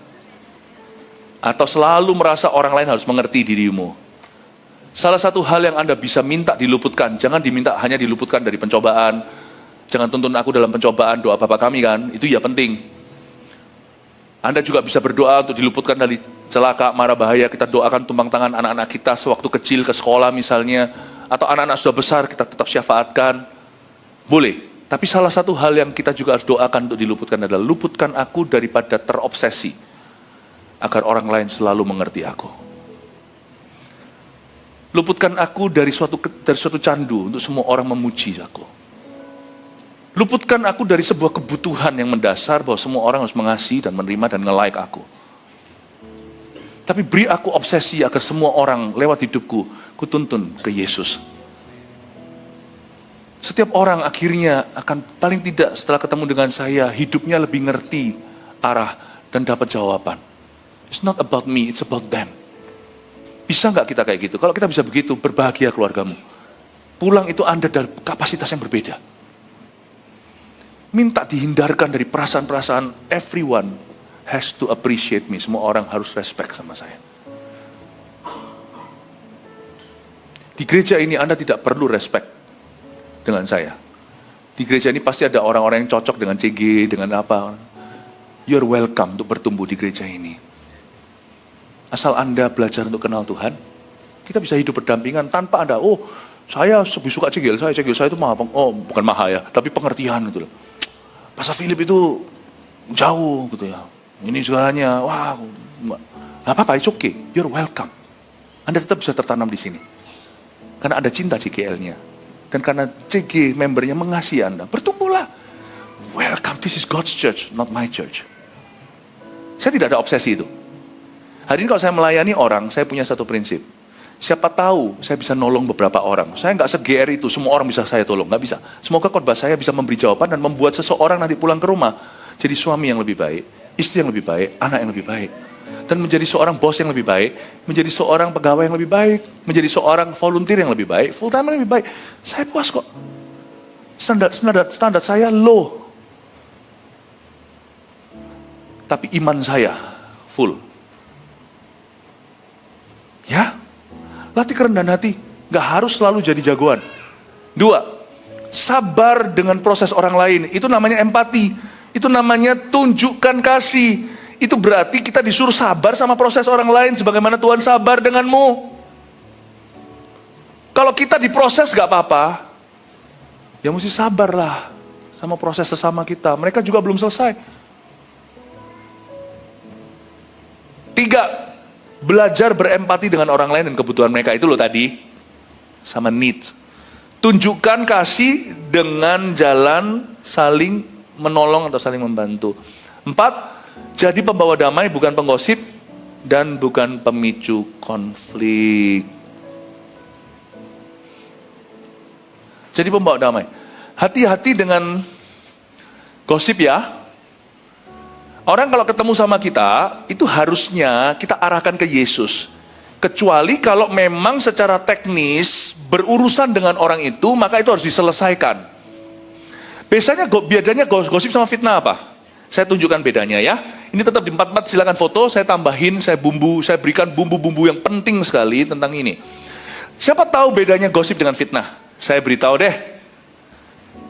S1: Atau selalu merasa orang lain harus mengerti dirimu. Salah satu hal yang Anda bisa minta diluputkan, jangan diminta hanya diluputkan dari pencobaan. Jangan tuntun aku dalam pencobaan, doa Bapa kami kan, itu ya penting. Anda juga bisa berdoa untuk diluputkan dari celaka, mara bahaya. Kita doakan tumpang tangan anak-anak kita sewaktu kecil ke sekolah misalnya. Atau anak-anak sudah besar kita tetap syafaatkan. Boleh, tapi salah satu hal yang kita juga harus doakan untuk diluputkan adalah luputkan aku daripada terobsesi. Agar orang lain selalu mengerti aku. Luputkan aku dari suatu candu untuk semua orang memuji aku. Luputkan aku dari sebuah kebutuhan yang mendasar bahwa semua orang harus mengasihi dan menerima dan nge-like aku. Tapi beri aku obsesi agar semua orang lewat hidupku, kutuntun ke Yesus. Setiap orang akhirnya akan paling tidak setelah ketemu dengan saya, hidupnya lebih ngerti arah dan dapat jawaban. It's not about me, it's about them. Bisa nggak kita kayak gitu? Kalau kita bisa begitu, berbahagia keluargamu. Pulang itu Anda dari kapasitas yang berbeda. Minta dihindarkan dari perasaan-perasaan everyone has to appreciate me. Semua orang harus respect sama saya. Di gereja ini Anda tidak perlu respect dengan saya. Di gereja ini pasti ada orang-orang yang cocok dengan CG, dengan apa. You're welcome untuk bertumbuh di gereja ini. Asal Anda belajar untuk kenal Tuhan, kita bisa hidup berdampingan tanpa Anda, saya lebih suka cegil saya itu bukan maha ya, tapi pengertian gitu loh. Pastor Philip itu jauh gitu ya, ini segalanya, nggak apa-apa, it's okay, you're welcome. Anda tetap bisa tertanam di sini, karena ada cinta CGL-nya, dan karena CG membernya mengasihi Anda, bertumbuhlah. Welcome, this is God's church, not my church. Saya tidak ada obsesi itu. Hari ini kalau saya melayani orang, saya punya satu prinsip. Siapa tahu saya bisa nolong beberapa orang. Saya nggak se-GR itu, semua orang bisa saya tolong. Nggak bisa. Semoga khotbah saya bisa memberi jawaban dan membuat seseorang nanti pulang ke rumah. Jadi suami yang lebih baik, istri yang lebih baik, anak yang lebih baik. Dan menjadi seorang bos yang lebih baik, menjadi seorang pegawai yang lebih baik, menjadi seorang volunteer yang lebih baik, full time yang lebih baik. Saya puas kok. Standar saya low. Tapi iman saya full. Ya, latih kerendahan hati. Gak harus selalu jadi jagoan. 2, sabar dengan proses orang lain. Itu namanya empati. Itu namanya tunjukkan kasih. Itu berarti kita disuruh sabar sama proses orang lain sebagaimana Tuhan sabar denganmu. Kalau kita diproses gak apa-apa, ya mesti sabarlah sama proses sesama kita. Mereka juga belum selesai. 3, Belajar berempati dengan orang lain dan kebutuhan mereka. Itu loh tadi. Sama needs. Tunjukkan kasih dengan jalan saling menolong atau saling membantu. 4, jadi pembawa damai bukan penggosip dan bukan pemicu konflik. Jadi pembawa damai. Hati-hati dengan gosip ya. Orang kalau ketemu sama kita, itu harusnya kita arahkan ke Yesus. Kecuali kalau memang secara teknis berurusan dengan orang itu, maka itu harus diselesaikan. Biasanya bedanya gosip sama fitnah apa? Saya tunjukkan bedanya ya. Ini tetap di 44, silakan foto, saya tambahin, saya berikan bumbu-bumbu yang penting sekali tentang ini. Siapa tahu bedanya gosip dengan fitnah? Saya beritahu deh.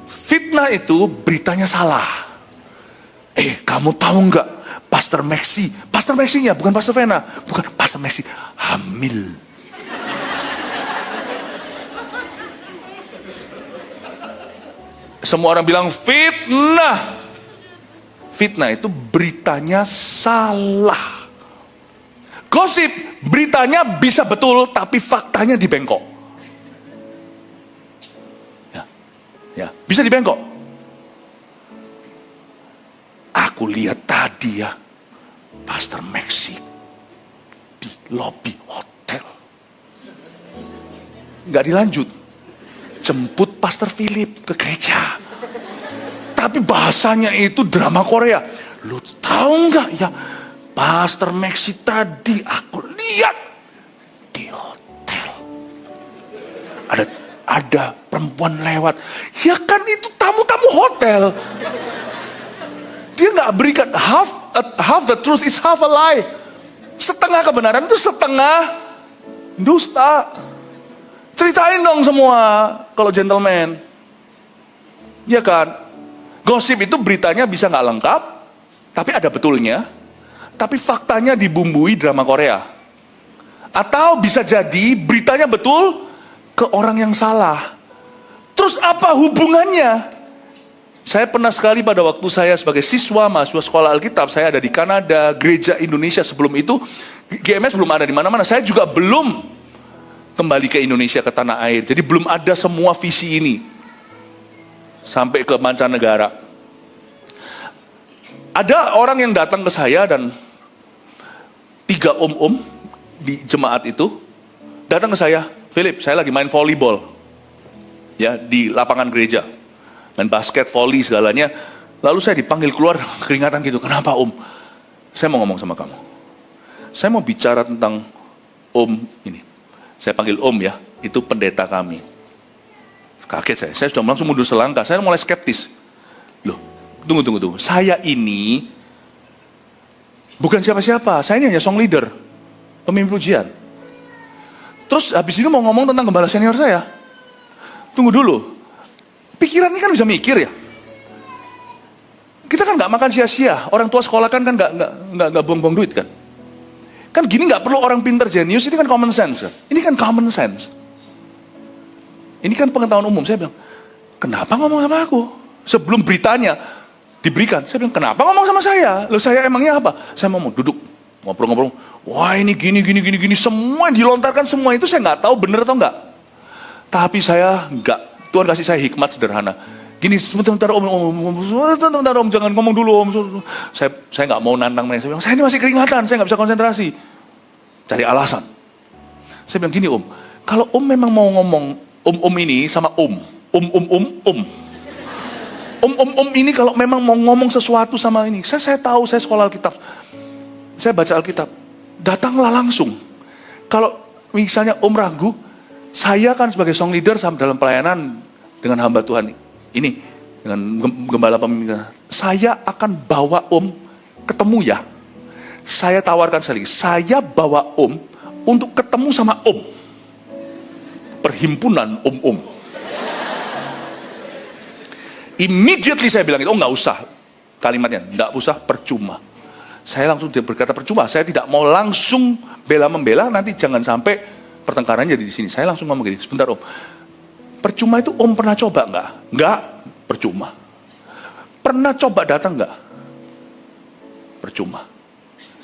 S1: Fitnah itu beritanya salah. Kamu tahu nggak? Pastor Maxi-nya bukan Pastor Vena, bukan Pastor Maxi, hamil. Semua orang bilang fitnah. Fitnah itu beritanya salah. Gosip, beritanya bisa betul, tapi faktanya dibengkok. Ya, bisa dibengkok. Aku lihat tadi ya, Pastor Maxi di lobi hotel. Nggak dilanjut. Jemput Pastor Philip ke gereja. Tapi bahasanya itu drama Korea. Lu tahu nggak ya, Pastor Maxi tadi aku lihat di hotel. Ada perempuan lewat. Ya kan itu tamu-tamu hotel. Dia nggak berikan half the truth, it's half a lie. Setengah kebenaran itu setengah dusta. Ceritain dong semua kalau gentleman. Ya kan? Gosip itu beritanya bisa nggak lengkap, tapi ada betulnya. Tapi faktanya dibumbui drama Korea. Atau bisa jadi beritanya betul ke orang yang salah. Terus apa hubungannya? Saya pernah sekali pada waktu saya sebagai mahasiswa sekolah Alkitab, saya ada di Kanada, gereja Indonesia sebelum itu, GMS belum ada di mana-mana. Saya juga belum kembali ke Indonesia, ke tanah air. Jadi belum ada semua visi ini. Sampai ke mancanegara. Ada orang yang datang ke saya dan 3 om-om di jemaat itu, datang ke saya, Philip, saya lagi main volleyball. Ya, di lapangan gereja. Main basket, volley segalanya. Lalu saya dipanggil keluar keringatan gitu. Kenapa om? Saya mau ngomong sama kamu. Saya mau bicara tentang om ini. Saya panggil om ya. Itu pendeta kami. Kaget saya sudah langsung mundur selangkah. Saya mulai skeptis. Loh, tunggu. Saya ini bukan siapa-siapa. Saya ini hanya song leader. Pemimpin pujian. Terus habis ini mau ngomong tentang gembala senior saya. Tunggu dulu. Pikiran ini kan bisa mikir ya. Kita kan nggak makan sia-sia. Orang tua sekolah kan nggak buang-buang duit kan. Kan gini nggak perlu orang pinter jenius. Ini kan common sense kan. Ini kan common sense. Ini kan pengetahuan umum. Saya bilang, kenapa ngomong sama aku? Sebelum beritanya diberikan, saya bilang, kenapa ngomong sama saya? Loh saya emangnya apa? Saya ngomong duduk ngobrol-ngobrol. Wah ini gini. Semua yang dilontarkan semua itu saya nggak tahu bener atau nggak. Tapi saya nggak. Tuhan kasih saya hikmat sederhana. Gini, sebentar om, jangan ngomong dulu om. Saya nggak mau nantang mereka. Saya bilang, saya ini masih keringatan, saya nggak bisa konsentrasi. Cari alasan. Saya bilang gini om, kalau om memang mau ngomong om ini sama om ini kalau memang mau ngomong sesuatu sama ini, saya tahu, saya sekolah Alkitab, saya baca Alkitab, datanglah langsung. Kalau misalnya om ragu, saya kan sebagai song leader dalam pelayanan dengan hamba Tuhan ini, dengan gembala pemimpin, saya akan bawa om ketemu ya. Saya tawarkan sekali, saya bawa om untuk ketemu sama om. Perhimpunan om-om. Immediately saya bilang itu, oh nggak usah. Kalimatnya, nggak usah, percuma. Saya langsung berkata percuma, saya tidak mau langsung bela-membela, nanti jangan sampai pertengkaran jadi di sini. Saya langsung ngomong gini, sebentar om. Percuma itu om pernah coba nggak? Nggak, percuma. Pernah coba datang nggak? Percuma.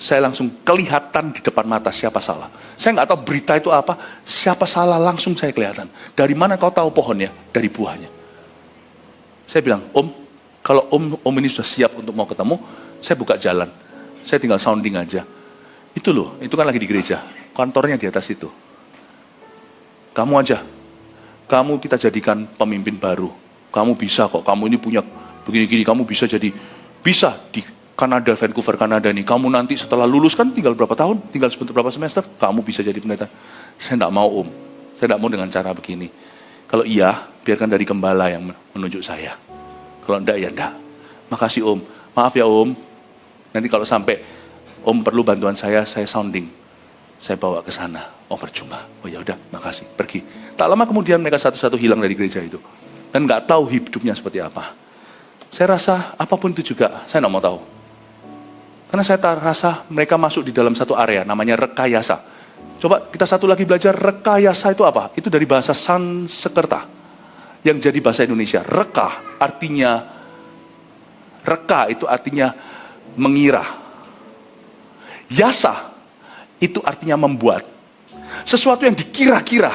S1: saya langsung kelihatan di depan mata siapa salah. Saya nggak tahu berita itu apa, siapa salah langsung saya kelihatan. Dari mana kau tahu pohonnya? Dari buahnya. Saya bilang, Om, kalau Om ini sudah siap untuk mau ketemu, saya buka jalan. Saya tinggal sounding aja. Itu loh, itu kan lagi di gereja. Kantornya di atas itu. Kamu aja. Kamu kita jadikan pemimpin baru. Kamu bisa kok, kamu ini punya begini-gini, kamu bisa jadi, bisa di Kanada, Vancouver, Kanada nih. Kamu nanti setelah lulus kan tinggal berapa tahun, tinggal berapa semester, kamu bisa jadi pendeta. Saya enggak mau Om, saya enggak mau dengan cara begini. Kalau iya, biarkan dari gembala yang menunjuk saya. Kalau enggak, ya enggak. Makasih Om, maaf ya Om. Nanti kalau sampai Om perlu bantuan saya sounding. Saya bawa ke sana. Oh percuma. Oh ya udah, makasih. Pergi. Tak lama kemudian mereka satu-satu hilang dari gereja itu. Dan nggak tahu hidupnya seperti apa. Saya rasa apapun itu juga, saya nggak mau tahu. Karena saya rasa mereka masuk di dalam satu area, namanya rekayasa. Coba kita satu lagi belajar, rekayasa itu apa? Itu dari bahasa Sanskerta. Yang jadi bahasa Indonesia. Reka itu artinya mengira. Yasa itu artinya membuat. Sesuatu yang dikira-kira.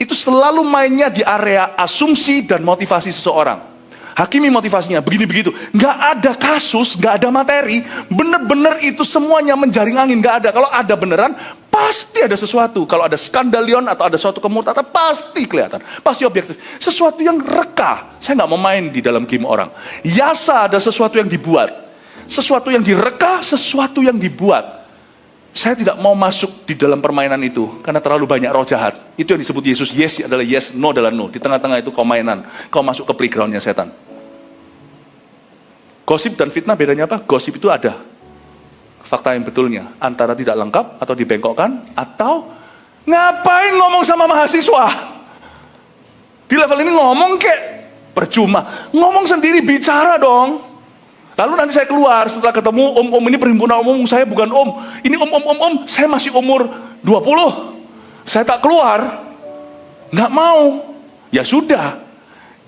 S1: Itu selalu mainnya di area asumsi dan motivasi seseorang. Hakimi motivasinya, begini begitu. Nggak ada kasus, nggak ada materi. Bener-bener itu semuanya menjaring angin, nggak ada. Kalau ada beneran, pasti ada sesuatu. Kalau ada skandalion atau ada suatu kemurtatan, pasti kelihatan. Pasti objektif. Sesuatu yang reka. Saya nggak mau main di dalam game orang. Yasa ada sesuatu yang dibuat. Sesuatu yang direka, sesuatu yang dibuat. Saya tidak mau masuk di dalam permainan itu karena terlalu banyak roh jahat. Itu yang disebut Yesus, yes adalah yes, no adalah no. Di tengah-tengah itu kau mainan, kau masuk ke playgroundnya setan. Gosip dan fitnah bedanya apa? Gosip itu ada fakta yang betulnya, antara tidak lengkap atau dibengkokkan, atau ngapain ngomong sama mahasiswa? Di level ini ngomong kek percuma, ngomong sendiri, bicara dong. Lalu nanti saya keluar setelah ketemu om ini perhimpunan umum, saya bukan om. Ini om, saya masih umur 20. Saya tak keluar. Nggak mau. Ya sudah.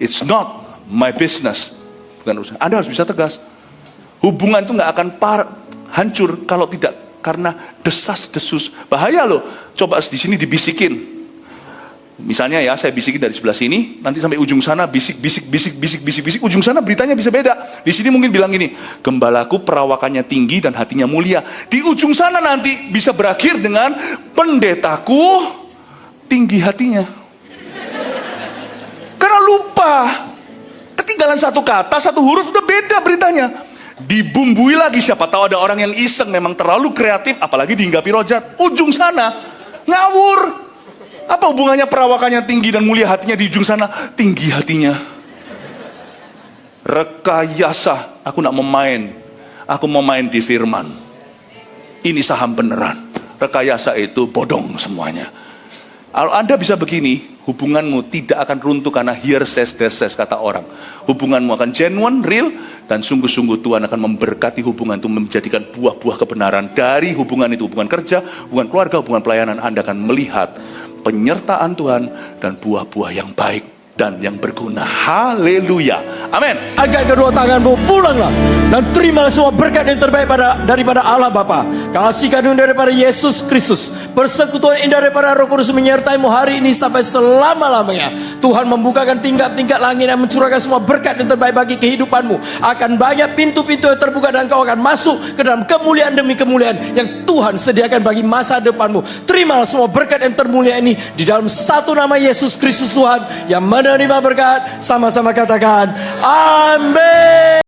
S1: It's not my business. Bukan urusan. Anda harus bisa tegas. Hubungan itu nggak akan hancur kalau tidak karena desas-desus. Bahaya loh. Coba di sini dibisikin. Misalnya ya, saya bisikin dari sebelah sini, nanti sampai ujung sana bisik, ujung sana beritanya bisa beda. Di sini mungkin bilang gini, gembalaku perawakannya tinggi dan hatinya mulia. Di ujung sana nanti bisa berakhir dengan pendetaku tinggi hatinya. Karena lupa, ketinggalan satu kata, satu huruf udah beda beritanya. Dibumbui lagi, siapa tahu ada orang yang iseng, memang terlalu kreatif, apalagi dihinggapi rojat. Ujung sana ngawur. Apa hubungannya perawakannya tinggi dan mulia hatinya di ujung sana? Tinggi hatinya. Rekayasa. Aku nak mau main. Aku mau main di firman. Ini saham beneran. Rekayasa itu bodong semuanya. Kalau Anda bisa begini, hubunganmu tidak akan runtuh karena here says, there says, kata orang. Hubunganmu akan genuine, real, dan sungguh-sungguh Tuhan akan memberkati hubungan itu, menjadikan buah-buah kebenaran dari hubungan itu. Hubungan kerja, hubungan keluarga, hubungan pelayanan. Anda akan melihat penyertaan Tuhan dan buah-buah yang baik dan yang berguna. Haleluya. Amin.
S2: Angkat kedua tanganmu, pulanglah dan terimalah semua berkat yang terbaik daripada Allah Bapa, kasih karunia daripada Yesus Kristus, persekutuan indah daripada Roh Kudus menyertaimu hari ini sampai selama-lamanya. Tuhan membukakan tingkat-tingkat langit dan mencurahkan semua berkat yang terbaik bagi kehidupanmu. Akan banyak pintu-pintu yang terbuka dan kau akan masuk ke dalam kemuliaan demi kemuliaan yang Tuhan sediakan bagi masa depanmu. Terimalah semua berkat yang termulia ini di dalam satu nama Yesus Kristus Tuhan yang menerima berkat. Sama-sama katakan amin.